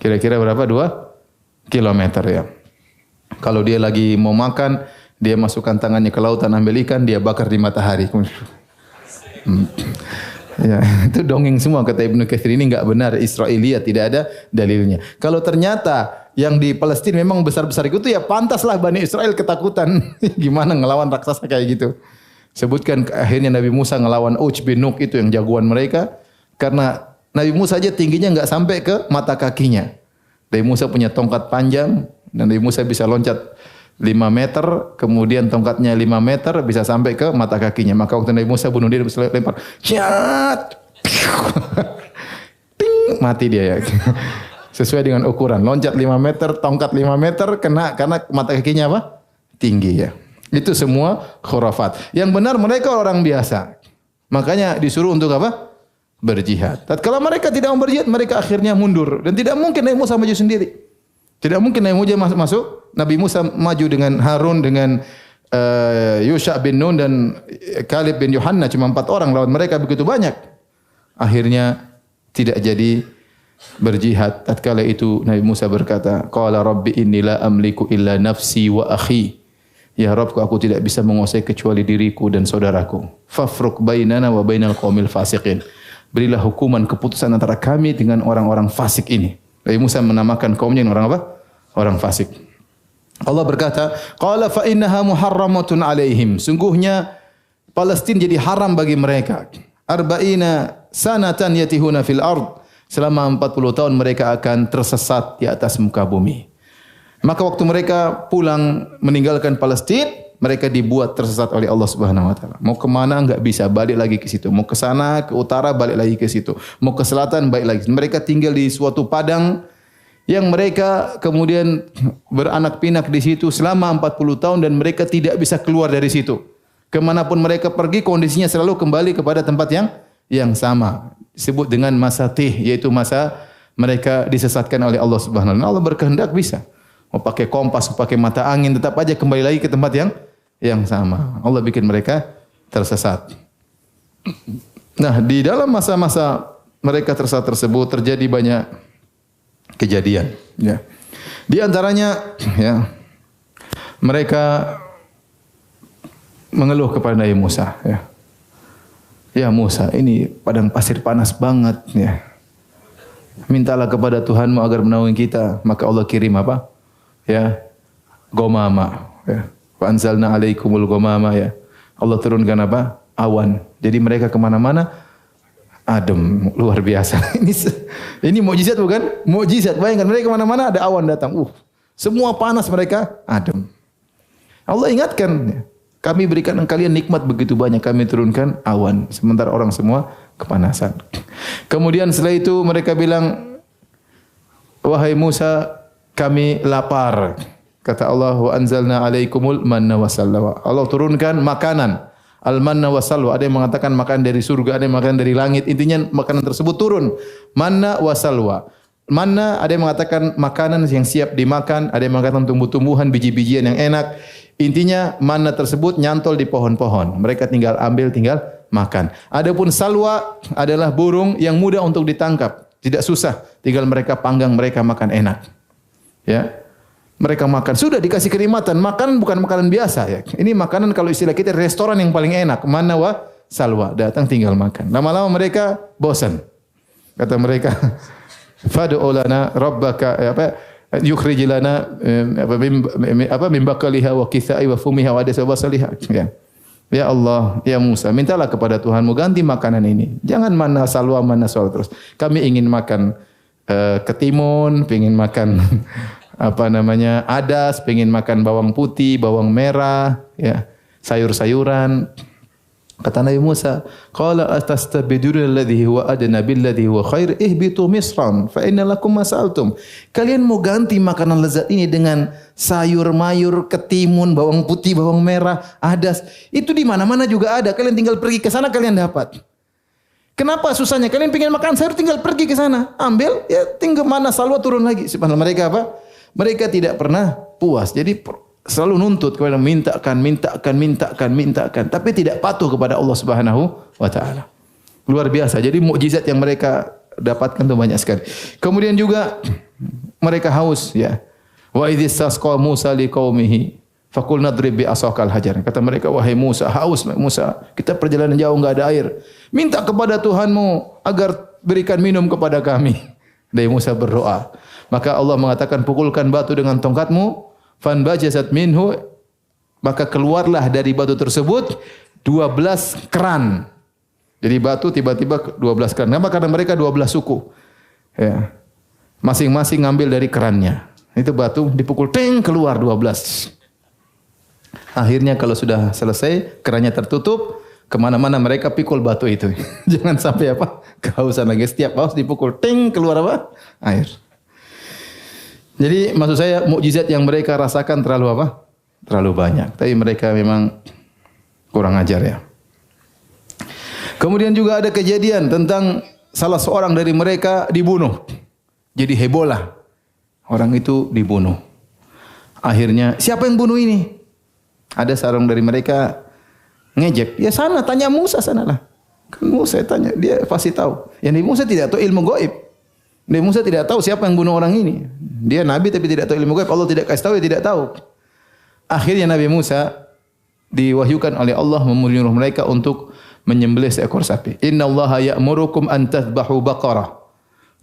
Kira-kira berapa? 2 kilometer, ya. Kalau dia lagi mau makan, dia masukkan tangannya ke lautan ambil ikan, dia bakar di matahari. Ya, itu dongeng semua kata Ibnu Katsir, ini enggak benar, Israiliyat, tidak ada dalilnya. Kalau ternyata yang di Palestina memang besar-besar itu ya pantaslah Bani Israel ketakutan. Gimana ngelawan raksasa kayak gitu. Sebutkan akhirnya Nabi Musa ngelawan Auj bin Nuk itu yang jagoan mereka karena Nabi Musa aja tingginya enggak sampai ke mata kakinya. Nabi Musa punya tongkat panjang dan Nabi Musa bisa loncat 5 meter, kemudian tongkatnya 5 meter bisa sampai ke mata kakinya. Maka waktu Nabi Musa bunuh dia lempar, ciat, ting, mati dia, ya. Sesuai dengan ukuran, loncat 5 meter, tongkat 5 meter, kena karena mata kakinya apa? Tinggi, ya. Itu semua khurafat. Yang benar mereka orang biasa. Makanya disuruh untuk apa? Berjihad. Tatkala mereka tidak mau berjihad, mereka akhirnya mundur. Dan tidak mungkin Nabi Musa maju sendiri. Tidak mungkin Nabi Musa masuk. Nabi Musa maju dengan Harun, dengan Yusha bin Nun dan Kalib bin Yohanna. Cuma 4 orang lawan mereka begitu banyak. Akhirnya tidak jadi berjihad. Tatkala itu Nabi Musa berkata, Qala Rabbi inni la amliku illa nafsi wa akhi. Ya Rabbku, aku tidak bisa menguasai kecuali diriku dan saudaraku. Fafruq bainana wa bainal qaumil fasiqin. Berilah hukuman keputusan antara kami dengan orang-orang fasik ini. Nabi Musa menamakan kaumnya orang apa? Orang fasik. Allah berkata, qala fa innaha muharramatun alaihim. Sungguhnya Palestina jadi haram bagi mereka. Arba'ina sanatan yatihuna fil ard. Selama 40 tahun mereka akan tersesat di atas muka bumi. Maka waktu mereka pulang meninggalkan Palestina, mereka dibuat tersesat oleh Allah Subhanahu wa taala. Mau ke mana enggak bisa, balik lagi ke situ. Mau ke sana, ke utara, balik lagi ke situ. Mau ke selatan, balik lagi. Mereka tinggal di suatu padang yang mereka kemudian beranak pinak di situ selama 40 tahun dan mereka tidak bisa keluar dari situ. Kemanapun mereka pergi, kondisinya selalu kembali kepada tempat yang sama. Disebut dengan masa tih, yaitu masa mereka disesatkan oleh Allah Subhanahu wa taala. Allah berkehendak bisa. Mau pakai kompas, mau pakai mata angin, tetap aja kembali lagi ke tempat yang sama. Allah bikin mereka tersesat. Nah, di dalam masa-masa mereka tersesat tersebut terjadi banyak kejadian. Ya. Di antaranya, ya, mereka mengeluh kepada Nabi Musa. Ya, ya Musa, ini padang pasir panas banget. Ya. Mintalah kepada Tuhanmu agar menaungi kita. Maka Allah kirim apa? Ya, gomama. Ya. Wa anzalna alaikumul gomama. Ya. Allah turunkan apa? Awan. Jadi mereka kemana-mana adem, luar biasa. Ini mukjizat bukan? Mukjizat. Bayangkan mereka kemana-mana ada awan datang. Semua panas mereka adem. Allah ingatkan, kami berikan kalian nikmat begitu banyak, kami turunkan awan. Sementara orang semua kepanasan. Kemudian setelah itu mereka bilang, wahai Musa, kami lapar. Kata Allah, wa anzalna alaikumul manna wassalwa. Allah turunkan makanan. Al-manna wassalwa. Ada yang mengatakan makanan dari surga, ada yang makanan dari langit. Intinya makanan tersebut turun. Manna wassalwa. Manna ada yang mengatakan makanan yang siap dimakan, ada yang mengatakan tumbuh-tumbuhan, biji-bijian yang enak. Intinya manna tersebut nyantol di pohon-pohon. Mereka tinggal ambil, tinggal makan. Adapun salwa adalah burung yang mudah untuk ditangkap. Tidak susah. Tinggal mereka panggang, mereka makan enak. Ya, mereka makan. Sudah dikasih kenikmatan. Makanan bukan makanan biasa. Ya. Ini makanan kalau istilah kita restoran yang paling enak. Manna wa salwa. Datang tinggal makan. Lama-lama mereka bosan. Kata mereka, fad'u lana rabbaka yukhrij lana min bakaliha wa kithai wa fumiha wa adasa wasaliha. Ya. Ya Allah, ya Musa, mintalah kepada Tuhanmu ganti makanan ini. Jangan manna salwa terus. Kami ingin makan ketimun, pengen makan adas, pengen makan bawang putih, bawang merah, ya, sayur-sayuran. Kata Nabi Musa, "Qala atastabiduna alladhi huwa adna billadhi huwa khair ihbitu misran fa inna lakum ma sa'altum." Kalian mau ganti makanan lezat ini dengan sayur mayur, ketimun, bawang putih, bawang merah, adas. Itu di mana-mana juga ada. Kalian tinggal pergi ke sana kalian dapat. Kenapa susahnya? Kalian ingin makan sayur tinggal pergi ke sana, ambil, ya tinggal mana salwa turun lagi. Subhanallah, mereka apa? Mereka tidak pernah puas. Jadi selalu nuntut kepada mintakan, tapi tidak patuh kepada Allah Subhanahu wa taala. Luar biasa. Jadi mukjizat yang mereka dapatkan itu banyak sekali. Kemudian juga mereka haus, ya. Wa idh istasqa Musa liqaumihi faqul nadrib bi asaqal hajar. Kata mereka, wahai Musa, haus Musa, kita perjalanan jauh enggak ada air. Minta kepada Tuhanmu agar berikan minum kepada kami. Dari Musa berdoa. Maka Allah mengatakan, pukulkan batu dengan tongkatmu, fanbajasat minhu, maka keluarlah dari batu tersebut 12 keran. Jadi batu tiba-tiba 12 keran. Kenapa? Karena mereka 12 suku. Ya. Masing-masing ngambil dari kerannya. Itu batu dipukul, ting, keluar 12. Akhirnya kalau sudah selesai, kerannya tertutup, kemana-mana mereka pikul batu itu. Jangan sampai apa? Kehausan lagi. Setiap haus dipukul, ting, keluar apa? Air. Jadi maksud saya mukjizat yang mereka rasakan terlalu apa? Terlalu banyak. Tapi mereka memang kurang ajar, ya. Kemudian juga ada kejadian tentang salah seorang dari mereka dibunuh. Jadi hebohlah. Orang itu dibunuh. Akhirnya siapa yang bunuh ini? Ada seorang dari mereka ngejek. Ya sana tanya Musa sanalah. Kan Musa tanya, dia pasti tahu. Yang Musa tidak tahu ilmu gaib. Nabi Musa tidak tahu siapa yang bunuh orang ini. Dia nabi tapi tidak tahu ilmu gaib. Allah tidak kasih tahu, dia tidak tahu. Akhirnya Nabi Musa diwahyukan oleh Allah menyuruh mereka untuk menyembelih seekor sapi. Innallaha ya'murukum an tadhbahu baqarah.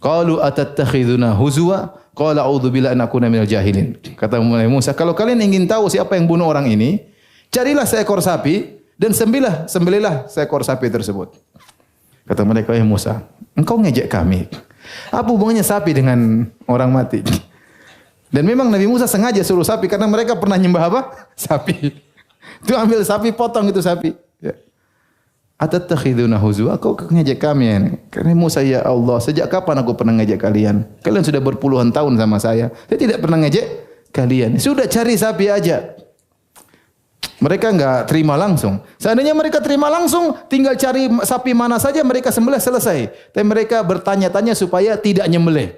Qalu atattakhiduna huzwa? Qala a'udzu billahi an akuna minal jahilin. Kata Nabi Musa, kalau kalian ingin tahu siapa yang bunuh orang ini, carilah seekor sapi dan sembelihlah seekor sapi tersebut. Kata mereka, "Ya Musa, engkau ngejek kami. Apa hubungannya sapi dengan orang mati?" Dan memang Nabi Musa sengaja suruh sapi karena mereka pernah nyembah apa? Sapi. Itu ambil sapi, potong itu sapi. Ya. Atattakhiduna huzwa? Kau ngejek kami ya. Karena Musa, ya Allah, sejak kapan aku pernah ngejek kalian? Kalian sudah berpuluhan tahun sama saya. Saya tidak pernah ngejek kalian. Sudah cari sapi aja. Mereka enggak terima langsung. Seandainya mereka terima langsung, tinggal cari sapi mana saja mereka sembelih, selesai. Tapi mereka bertanya-tanya supaya tidak nyembelih.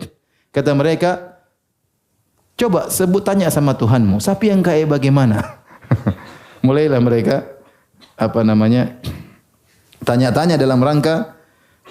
Kata mereka, coba sebut tanya sama Tuhanmu, sapi yang kayak bagaimana? Mulailah mereka tanya-tanya dalam rangka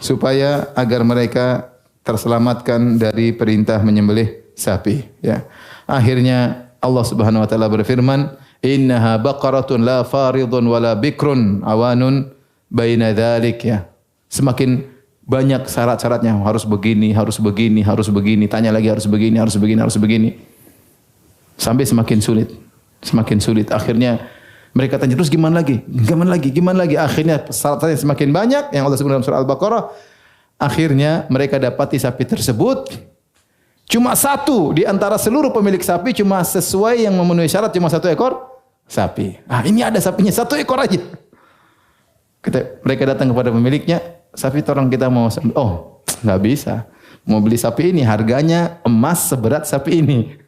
supaya agar mereka terselamatkan dari perintah menyembelih sapi, ya. Akhirnya Allah Subhanahu wa taala berfirman, "Innaha baqaratun la faridun wala bikrun awanun baina dzalik," ya. Semakin banyak syarat-syaratnya, harus begini, harus begini, harus begini, tanya lagi harus begini, harus begini, harus begini. Sampai semakin sulit. Akhirnya mereka tanya terus gimana lagi? Akhirnya syaratnya semakin banyak yang Allah sebut dalam surah Al-Baqarah. Akhirnya mereka dapati sapi tersebut cuma satu di antara seluruh pemilik sapi, cuma sesuai yang memenuhi syarat, cuma satu ekor sapi. Ini ada sapinya satu ekor aja. Mereka datang kepada pemiliknya, sapi tolong kita mau, nggak bisa. Mau beli sapi ini harganya emas seberat sapi ini.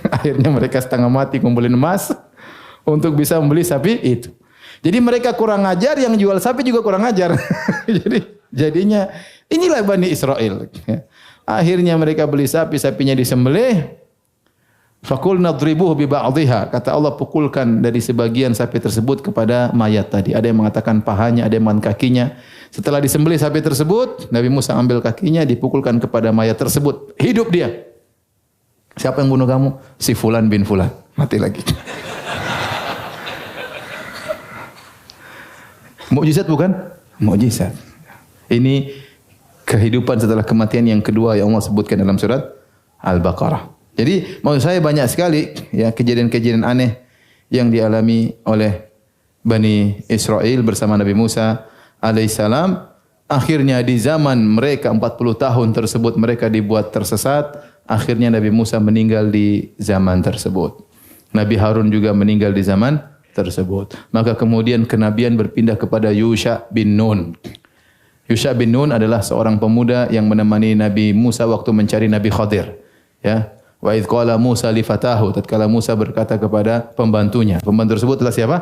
Akhirnya mereka setengah mati kumpulin emas untuk bisa membeli sapi itu. Jadi mereka kurang ajar, yang jual sapi juga kurang ajar. Jadinya inilah Bani Israel. Akhirnya mereka beli sapi, sapinya disembelih. Faqulna nadribuhu bi ba'dihha. Kata Allah, pukulkan dari sebagian sapi tersebut kepada mayat tadi. Ada yang mengatakan pahanya, ada yang mengatakan kakinya. Setelah disembelih sapi tersebut, Nabi Musa ambil kakinya, dipukulkan kepada mayat tersebut. Hidup dia. Siapa yang bunuh kamu? Si Fulan bin Fulan. Mati lagi. Mukjizat bukan? Mukjizat. Ini kehidupan setelah kematian yang kedua yang Allah sebutkan dalam surat Al-Baqarah. Jadi maksud saya banyak sekali ya kejadian-kejadian aneh yang dialami oleh Bani Israel bersama Nabi Musa alaihissalam. Akhirnya di zaman mereka 40 tahun tersebut mereka dibuat tersesat. Akhirnya Nabi Musa meninggal di zaman tersebut. Nabi Harun juga meninggal di zaman tersebut. Maka kemudian kenabian berpindah kepada Yusha bin Nun. Yusha bin Nun adalah seorang pemuda yang menemani Nabi Musa waktu mencari Nabi Khadir. Ya. Wa idh qala Musa li fatahu, tatkala Musa berkata kepada pembantunya. Pembantu tersebut adalah siapa?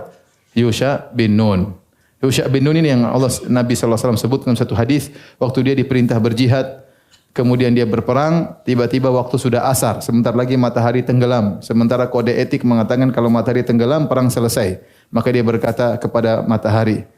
Yusha bin Nun. Yusha bin Nun ini yang Nabi sallallahu alaihi wasallam sebutkan satu hadis waktu dia diperintah berjihad. Kemudian dia berperang, tiba-tiba waktu sudah asar, sebentar lagi matahari tenggelam. Sementara kode etik mengatakan kalau matahari tenggelam, perang selesai. Maka dia berkata kepada matahari,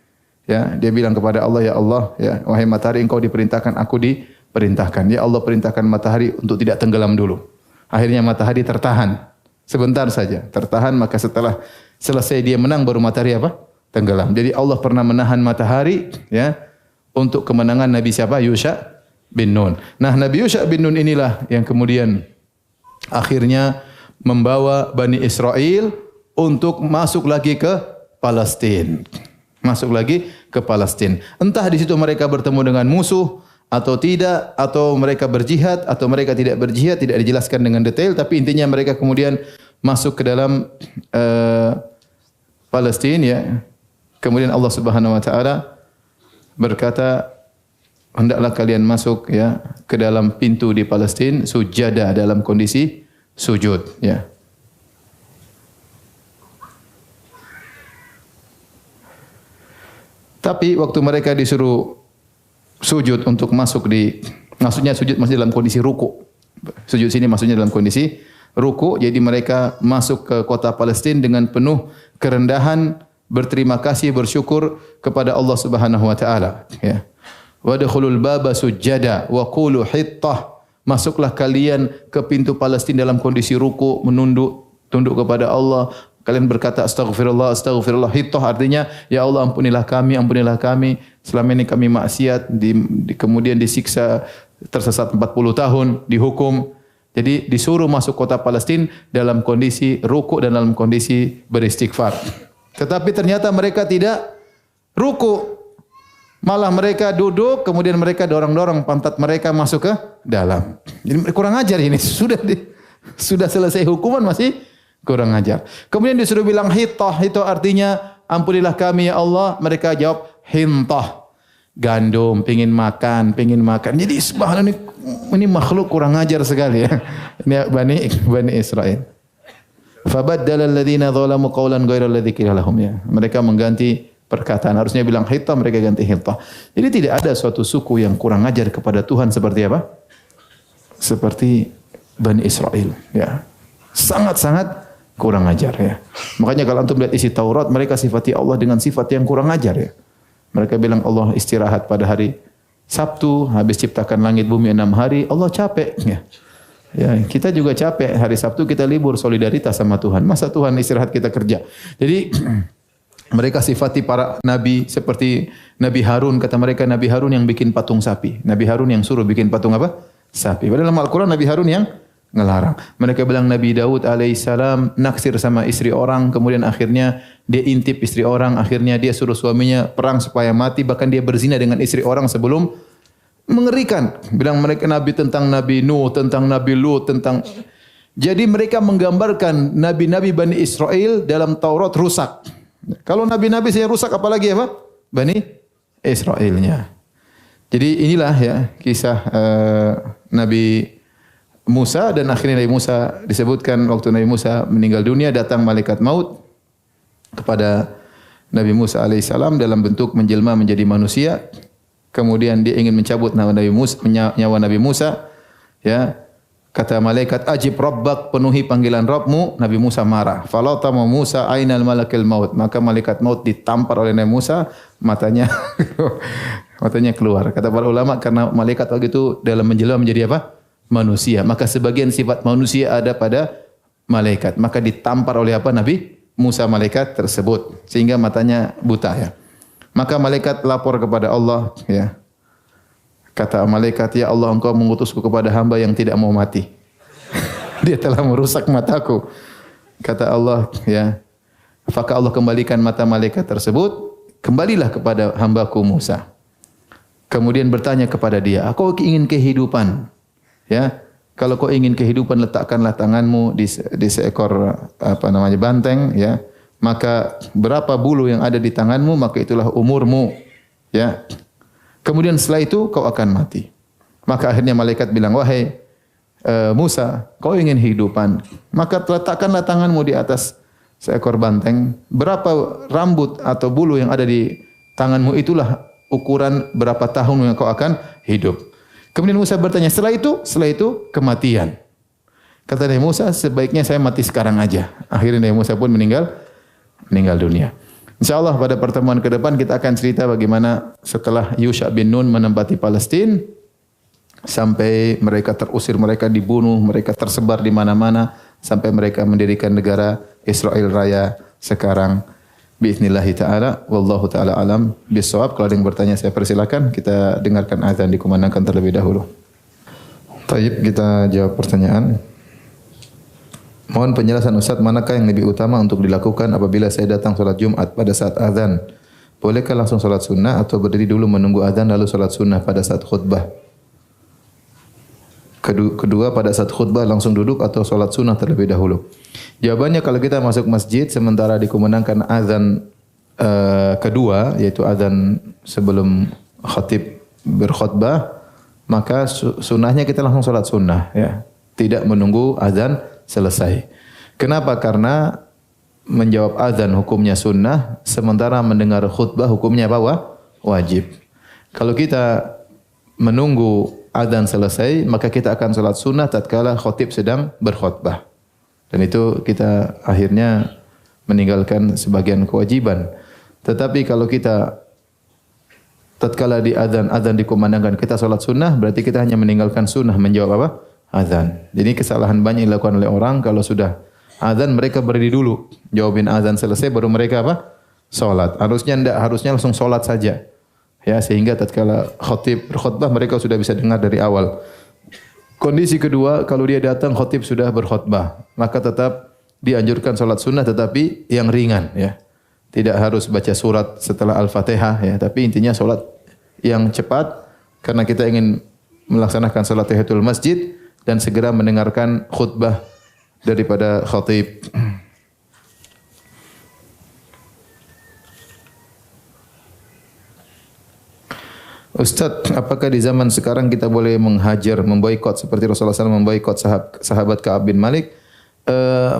ya, dia bilang kepada Allah, ya Allah, ya, wahai matahari, engkau diperintahkan, aku diperintahkan. Ya Allah, perintahkan matahari untuk tidak tenggelam dulu. Akhirnya matahari tertahan, sebentar saja, tertahan. Maka setelah selesai dia menang, baru matahari apa? Tenggelam. Jadi Allah pernah menahan matahari, ya, untuk kemenangan Nabi siapa? Yusha bin Nun. Nah, Nabi Yusha bin Nun inilah yang kemudian akhirnya membawa Bani Israel untuk masuk lagi ke Palestina. Masuk lagi ke Palestina. Entah di situ mereka bertemu dengan musuh atau tidak, atau mereka berjihad atau mereka tidak berjihad, tidak dijelaskan dengan detail, tapi intinya mereka kemudian masuk ke dalam Palestina, ya. Kemudian Allah Subhanahu wa taala berkata, hendaklah kalian masuk, ya, ke dalam pintu di Palestina sujada, dalam kondisi sujud, ya. Tapi waktu mereka disuruh sujud untuk masuk maksudnya sujud masih dalam kondisi ruku. Sujud sini maksudnya dalam kondisi ruku. Jadi mereka masuk ke kota Palestina dengan penuh kerendahan, berterima kasih, bersyukur kepada Allah Subhanahu wa taala, ya. Wadkhulul baba sujada wa qulu hittah. Masuklah kalian ke pintu Palestina dalam kondisi ruku, tunduk kepada Allah. Kalian berkata astaghfirullah, astaghfirullah. Hittah artinya, ya Allah, ampunilah kami, ampunilah kami. Selama ini kami maksiat, kemudian disiksa, tersesat 40 tahun, dihukum. Jadi disuruh masuk kota Palestina dalam kondisi ruku dan dalam kondisi beristighfar. Tetapi ternyata mereka tidak ruku. Malah mereka duduk, kemudian mereka dorong-dorong pantat mereka masuk ke dalam. Jadi kurang ajar ini. Sudah selesai hukuman masih kurang ajar. Kemudian disuruh bilang hittah, itu artinya ampunilah kami ya Allah. Mereka jawab hintah. Gandum, pingin makan. Jadi subhanallah, ini makhluk kurang ajar sekali, ya. Ini Bani Israel. Fabaddala alladziina dzalamu qawlan ghairal ladzi qila lahum, ya. Mereka mengganti perkataan, harusnya bilang hittah, mereka ganti hittah. Jadi tidak ada suatu suku yang kurang ajar kepada Tuhan seperti apa? Seperti Bani Israel, ya. Sangat-sangat kurang ajar, ya. Makanya kalau antum lihat isi Taurat, mereka sifati Allah dengan sifat yang kurang ajar, ya. Mereka bilang Allah istirahat pada hari Sabtu, habis ciptakan langit bumi 6 hari, Allah capek, ya. Ya, kita juga capek, hari Sabtu kita libur, solidaritas sama Tuhan. Masa Tuhan istirahat kita kerja? Jadi mereka sifati para nabi seperti Nabi Harun. Kata mereka Nabi Harun yang bikin patung sapi. Nabi Harun yang suruh bikin patung apa? Sapi. Padahal dalam Al-Quran Nabi Harun yang ngelarang. Mereka bilang Nabi Daud alaihissalam naksir sama istri orang. Kemudian akhirnya dia intip istri orang. Akhirnya dia suruh suaminya perang supaya mati. Bahkan dia berzina dengan istri orang sebelum. Mengerikan. Bilang mereka Nabi tentang Nabi Nuh, tentang Nabi Lut, tentang. Jadi mereka menggambarkan Nabi-Nabi Bani Israel dalam Taurat rusak. Kalau nabi-nabi saya rusak, apalagi apa? Bani Israelnya. Jadi inilah, ya, kisah Nabi Musa, dan akhirnya Nabi Musa disebutkan waktu Nabi Musa meninggal dunia, datang malaikat maut kepada Nabi Musa alaihissalam dalam bentuk menjelma menjadi manusia. Kemudian dia ingin mencabut nyawa Nabi Musa, ya. Kata malaikat, ajib rabbak, penuhi panggilan Rabbmu. Nabi Musa marah. Falatama Musa ainal malakil maut. Maka malaikat maut ditampar oleh Nabi Musa, matanya keluar. Kata para ulama, karena malaikat waktu itu dalam menjelma menjadi apa? Manusia. Maka sebagian sifat manusia ada pada malaikat. Maka ditampar oleh apa? Nabi Musa malaikat tersebut. Sehingga matanya buta, ya. Maka malaikat lapor kepada Allah, ya. Kata malaikat, ya Allah, engkau mengutusku kepada hamba yang tidak mau mati. Dia telah merusak mataku. Kata Allah, ya. Maka Allah kembalikan mata malaikat tersebut. Kembalilah kepada hambaku Musa. Kemudian bertanya kepada dia, kau ingin kehidupan? Ya. Kalau kau ingin kehidupan, letakkanlah tanganmu di seekor banteng, ya. maka berapa bulu yang ada di tanganmu, maka itulah umurmu. Ya. Kemudian setelah itu kau akan mati. Maka akhirnya malaikat bilang, wahai Musa, kau ingin hidupan, maka letakkanlah tanganmu di atas seekor banteng. Berapa rambut atau bulu yang ada di tanganmu, itulah ukuran berapa tahun yang kau akan hidup. Kemudian Musa bertanya, setelah itu kematian. Kata Nabi Musa, sebaiknya saya mati sekarang aja. Akhirnya Nabi Musa pun meninggal dunia. InsyaAllah pada pertemuan ke depan kita akan cerita bagaimana setelah Yusha bin Nun menempati Palestina, sampai mereka terusir, mereka dibunuh, mereka tersebar di mana-mana, sampai mereka mendirikan negara Israel Raya sekarang. Bi'idhnillahi ta'ala, wallahu ta'ala alam bisawab. Kalau ada yang bertanya saya persilakan, kita dengarkan azan dikumandangkan terlebih dahulu. Taib, kita jawab pertanyaan. Mohon penjelasan Ustaz, manakah yang lebih utama untuk dilakukan apabila saya datang salat Jumat pada saat azan? Bolehkah langsung salat sunnah atau berdiri dulu menunggu azan lalu salat sunnah pada saat khutbah? Kedua, pada saat khutbah langsung duduk atau salat sunnah terlebih dahulu? Jawabannya, kalau kita masuk masjid sementara dikumandangkan azan kedua, yaitu azan sebelum khatib berkhutbah, maka sunnahnya kita langsung salat sunnah, ya. Tidak menunggu azan selesai. Kenapa? Karena menjawab azan hukumnya sunnah, sementara mendengar khutbah hukumnya apa? Wajib. Kalau kita menunggu azan selesai, maka kita akan salat sunnah tatkala khatib sedang berkhutbah. Dan itu kita akhirnya meninggalkan sebagian kewajiban. Tetapi kalau kita tatkala di azan dikumandangkan kita salat sunnah, berarti kita hanya meninggalkan sunnah menjawab apa? Azan. Jadi kesalahan banyak dilakukan oleh orang, kalau sudah azan mereka berdiri dulu, jawabin azan selesai baru mereka apa? Salat. Harusnya langsung salat saja. Ya, sehingga tatkala khatib berkhutbah mereka sudah bisa dengar dari awal. Kondisi kedua, kalau dia datang khatib sudah berkhutbah, maka tetap dianjurkan salat sunnah tetapi yang ringan, ya. Tidak harus baca surat setelah Al-Fatihah, ya, tapi intinya salat yang cepat karena kita ingin melaksanakan salat tahiyatul masjid dan segera mendengarkan khutbah daripada khatib. Ustaz, apakah di zaman sekarang kita boleh menghajar, memboikot seperti Rasulullah SAW memboikot sahabat Ka'ab bin Malik?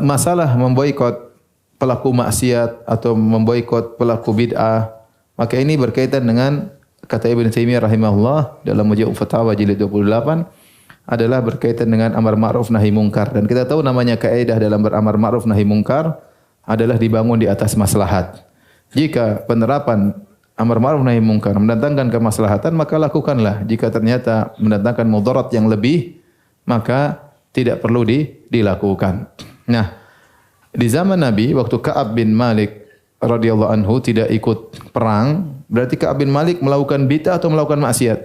Masalah memboikot pelaku maksiat atau memboikot pelaku bid'ah, maka ini berkaitan dengan kata Ibnu Taimiyah rahimahullah dalam Majmu' Fatawa jilid 28, adalah berkaitan dengan amar ma'ruf nahi mungkar. Dan kita tahu namanya kaidah dalam beramar ma'ruf nahi mungkar adalah dibangun di atas maslahat. Jika penerapan amar ma'ruf nahi mungkar mendatangkan kemaslahatan, maka lakukanlah. Jika ternyata mendatangkan mudarat yang lebih, maka tidak perlu dilakukan. Nah, di zaman Nabi waktu Ka'ab bin Malik radhiyallahu anhu tidak ikut perang, berarti Ka'ab bin Malik melakukan bid'ah atau melakukan maksiat?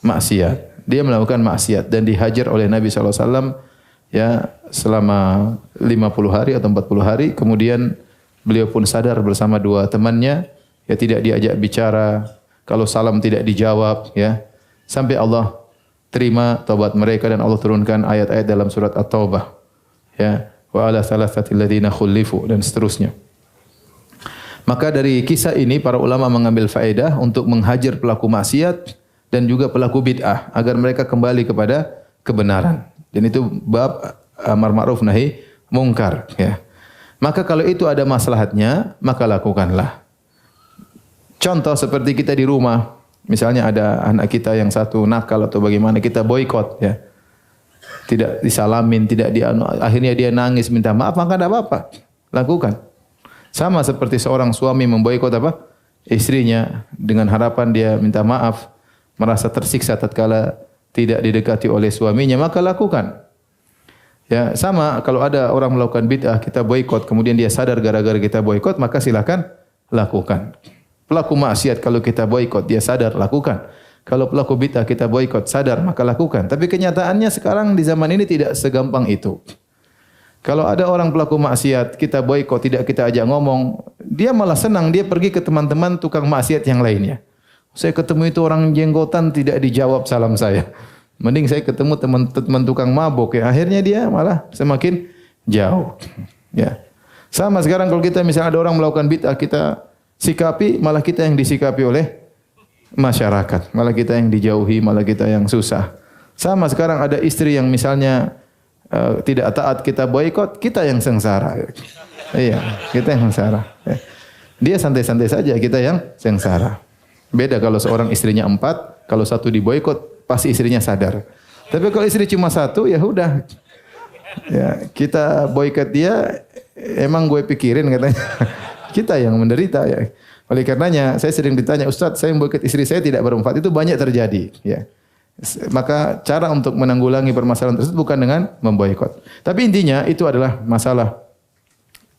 Maksiat. Dia melakukan maksiat dan dihajar oleh Nabi SAW, ya, selama 50 hari atau 40 hari. Kemudian beliau pun sadar bersama dua temannya, ya, tidak diajak bicara, kalau salam tidak dijawab, ya, sampai Allah terima taubat mereka dan Allah turunkan ayat-ayat dalam surat At-Taubah, ya, wa ala thalathati alladziina khulifu dan seterusnya. Maka dari kisah ini para ulama mengambil faedah untuk menghajar pelaku maksiat dan juga pelaku bid'ah agar mereka kembali kepada kebenaran. Dan itu bab amar ma'ruf nahi mungkar, ya. Maka kalau itu ada maslahatnya, maka lakukanlah. Contoh seperti kita di rumah, misalnya ada anak kita yang satu nakal atau bagaimana, kita boikot, ya. Tidak disalamin, akhirnya dia nangis minta maaf, maka tidak apa-apa. Lakukan. Sama seperti seorang suami memboikot apa? Istrinya dengan harapan dia minta maaf, merasa tersiksa tatkala tidak didekati oleh suaminya, maka lakukan. Ya, sama kalau ada orang melakukan bid'ah, kita boikot, kemudian dia sadar gara-gara kita boikot, maka silakan lakukan. Pelaku maksiat kalau kita boikot, dia sadar, lakukan. Kalau pelaku bid'ah kita boikot, sadar, maka lakukan. Tapi kenyataannya sekarang di zaman ini tidak segampang itu. Kalau ada orang pelaku maksiat, kita boikot, tidak kita ajak ngomong, dia malah senang, dia pergi ke teman-teman tukang maksiat yang lainnya. Saya ketemu itu orang jenggotan, tidak dijawab salam saya. Mending saya ketemu teman tukang mabuk, ya. Akhirnya dia malah semakin jauh. Ya. Sama sekarang kalau kita misalnya ada orang melakukan bid'ah, kita sikapi, malah kita yang disikapi oleh masyarakat. Malah kita yang dijauhi, malah kita yang susah. Sama sekarang ada istri yang misalnya tidak taat, kita boikot, kita yang sengsara. Iya, kita yang sengsara. Dia santai-santai saja, kita yang sengsara. Beda kalau seorang istrinya 4, kalau satu diboikot, pasti istrinya sadar. Tapi kalau istri cuma satu, ya udah. Ya, kita boikot dia, emang gue pikirin katanya. Kita yang menderita ya. Oleh karenanya saya sering ditanya, Ustaz, saya boikot istri saya tidak bermanfaat. Itu banyak terjadi, ya. Maka cara untuk menanggulangi permasalahan tersebut bukan dengan memboikot. Tapi intinya itu adalah masalah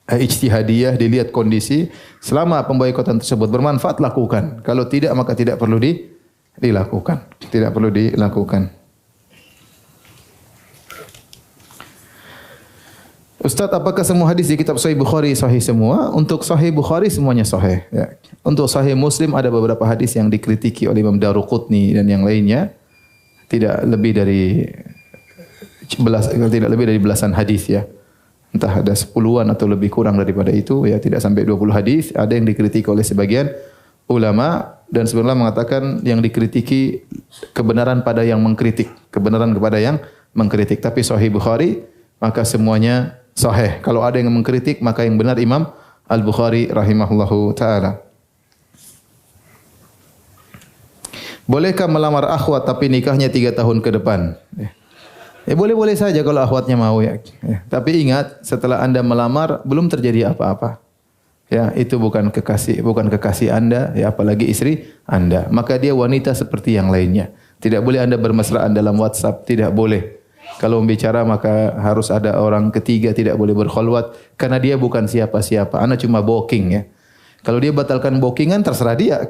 ijtihadiyah, dilihat kondisi. Selama pemboikotan tersebut bermanfaat, lakukan. Kalau tidak, maka tidak perlu dilakukan. Tidak perlu dilakukan. Ustaz, apakah semua hadis di kitab Sahih Bukhari sahih semua? Untuk Sahih Bukhari semuanya sahih. Ya. Untuk Sahih Muslim ada beberapa hadis yang dikritiki oleh Imam Daruqutni dan yang lainnya. Tidak lebih dari belasan hadis ya. Entah ada 10-an atau lebih kurang daripada itu ya, tidak sampai 20 hadis. Ada yang dikritiki oleh sebagian ulama dan sebenarnya mengatakan yang dikritiki kebenaran pada yang mengkritik, kebenaran kepada yang mengkritik. Tapi Sahih Bukhari maka semuanya sahih. Kalau ada yang mengkritik, maka yang benar Imam Al-Bukhari rahimahullahu ta'ala. Bolehkah melamar akhwat tapi nikahnya 3 tahun ke depan? Boleh-boleh saja kalau akhwatnya mau ya. Tapi ingat, setelah Anda melamar belum terjadi apa-apa. Ya, itu bukan kekasih Anda, ya apalagi istri Anda. Maka dia wanita seperti yang lainnya. Tidak boleh Anda bermesraan dalam WhatsApp, tidak boleh. Kalau membicara maka harus ada orang ketiga, tidak boleh berkhulwat karena dia bukan siapa-siapa. Anda cuma booking ya. Kalau dia batalkan bookingan terserah dia.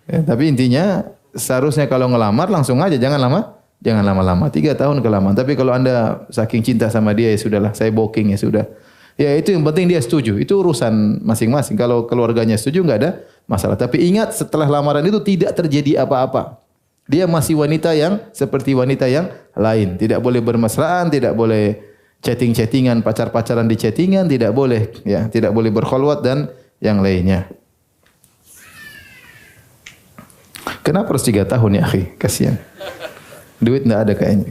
Ya, tapi intinya seharusnya kalau ngelamar langsung aja, jangan lama-lama. 3 tahun kelamaan. Tapi kalau Anda saking cinta sama dia, ya sudahlah, saya booking ya sudah. Ya itu yang penting dia setuju. Itu urusan masing-masing. Kalau keluarganya setuju enggak ada masalah. Tapi ingat, setelah lamaran itu tidak terjadi apa-apa. Dia masih wanita yang seperti wanita yang lain. Tidak boleh bermesraan, tidak boleh chatting-chattingan, pacar-pacaran di chattingan, tidak boleh. Ya, tidak boleh berkhulwat dan yang lainnya. Kenapa harus 3 tahun ya, akhi? Kasihan. Duit enggak ada kayaknya.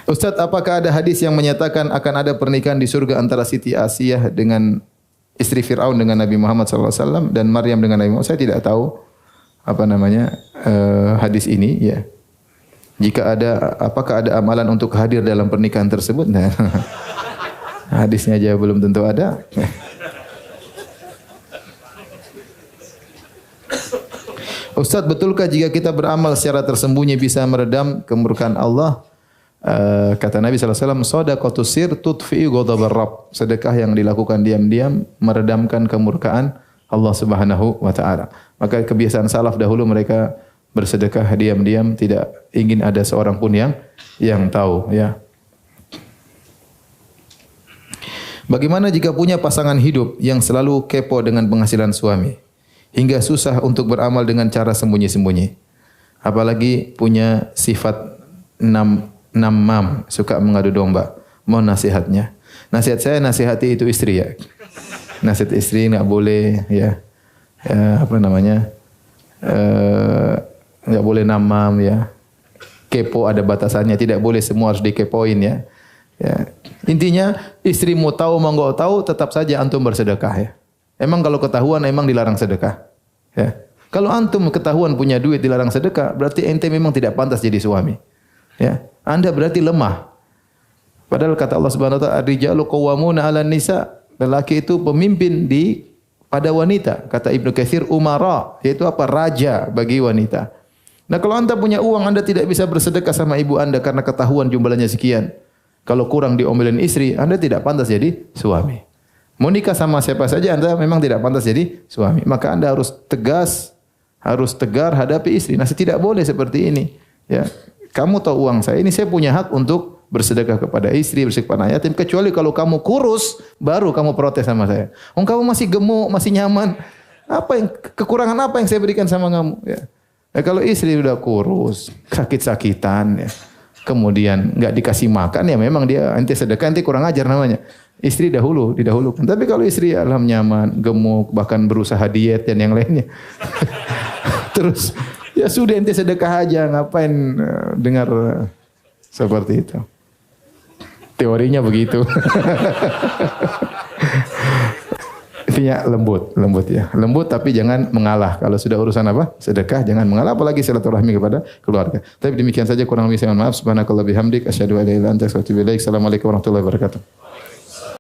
Ustaz, apakah ada hadis yang menyatakan akan ada pernikahan di surga antara Siti Asiyah dengan istri Fir'aun dengan Nabi Muhammad SAW dan Maryam dengan Nabi Muhammad? Saya tidak tahu hadis ini ya. Jika ada, apakah ada amalan untuk hadir dalam pernikahan tersebut? Nah, hadisnya aja belum tentu ada. Ustaz, betulkah jika kita beramal secara tersembunyi bisa meredam kemurkaan Allah? Kata Nabi SAW, shadaqatus sir tudfi'u ghadabar Rabb. Sedekah yang dilakukan diam-diam meredamkan kemurkaan Allah Subhanahu wa taala. Maka kebiasaan salaf dahulu mereka bersedekah diam-diam, tidak ingin ada seorang pun yang tahu ya. Bagaimana jika punya pasangan hidup yang selalu kepo dengan penghasilan suami hingga susah untuk beramal dengan cara sembunyi-sembunyi? Apalagi punya sifat namam, suka mengadu domba. Mohon nasihatnya. Nasihat saya, nasihati itu istri ya. Nasihat istri enggak boleh ya. Enggak boleh namam ya. Kepo ada batasannya, tidak boleh semua harus dikepoin ya. Ya. Intinya istri mau tahu mau enggak tahu tetap saja antum bersedekah ya. Emang kalau ketahuan emang dilarang sedekah. Ya. Kalau antum ketahuan punya duit dilarang sedekah, berarti ente memang tidak pantas jadi suami. Ya. Anda berarti lemah. Padahal kata Allah Subhanahu wa taala, "Ar-rijalu qawwamuna 'alan nisa." Lelaki itu pemimpin pada wanita. Kata Ibnu Katsir, umara, yaitu apa? Raja bagi wanita. Nah, kalau Anda punya uang, Anda tidak bisa bersedekah sama ibu Anda karena ketahuan jumlahnya sekian. Kalau kurang diomelin istri, Anda tidak pantas jadi suami. Mau nikah sama siapa saja, Anda memang tidak pantas jadi suami. Maka Anda harus tegas, harus tegar hadapi istri. Nah, tidak boleh seperti ini. Ya, kamu tahu uang saya, ini saya punya hak untuk bersedekah kepada istri, bersedekah kepada yatim. Kecuali kalau kamu kurus, baru kamu protes sama saya. Kamu masih gemuk, masih nyaman. Kekurangan apa yang saya berikan sama kamu? Ya. Kalau istri udah kurus, sakit-sakitan, ya. Kemudian nggak dikasih makan, ya memang dia ente sedekah, ente kurang ajar namanya. Istri didahulukan. Tapi kalau istri alham nyaman, gemuk, bahkan berusaha diet dan yang lainnya. Terus ya sudah ente sedekah aja, ngapain dengar seperti itu. Teorinya begitu. Intinya lembut ya. Lembut tapi jangan mengalah. Kalau sudah urusan apa? Sedekah jangan mengalah, apalagi silaturahmi kepada keluarga. Tapi demikian saja, kurang lebih saya mohon maaf. Subhanakallah bihamdik asyhadu an la ilaha illa anta astaghfiruka wa atubu ilaik. Assalamualaikum warahmatullahi wabarakatuh.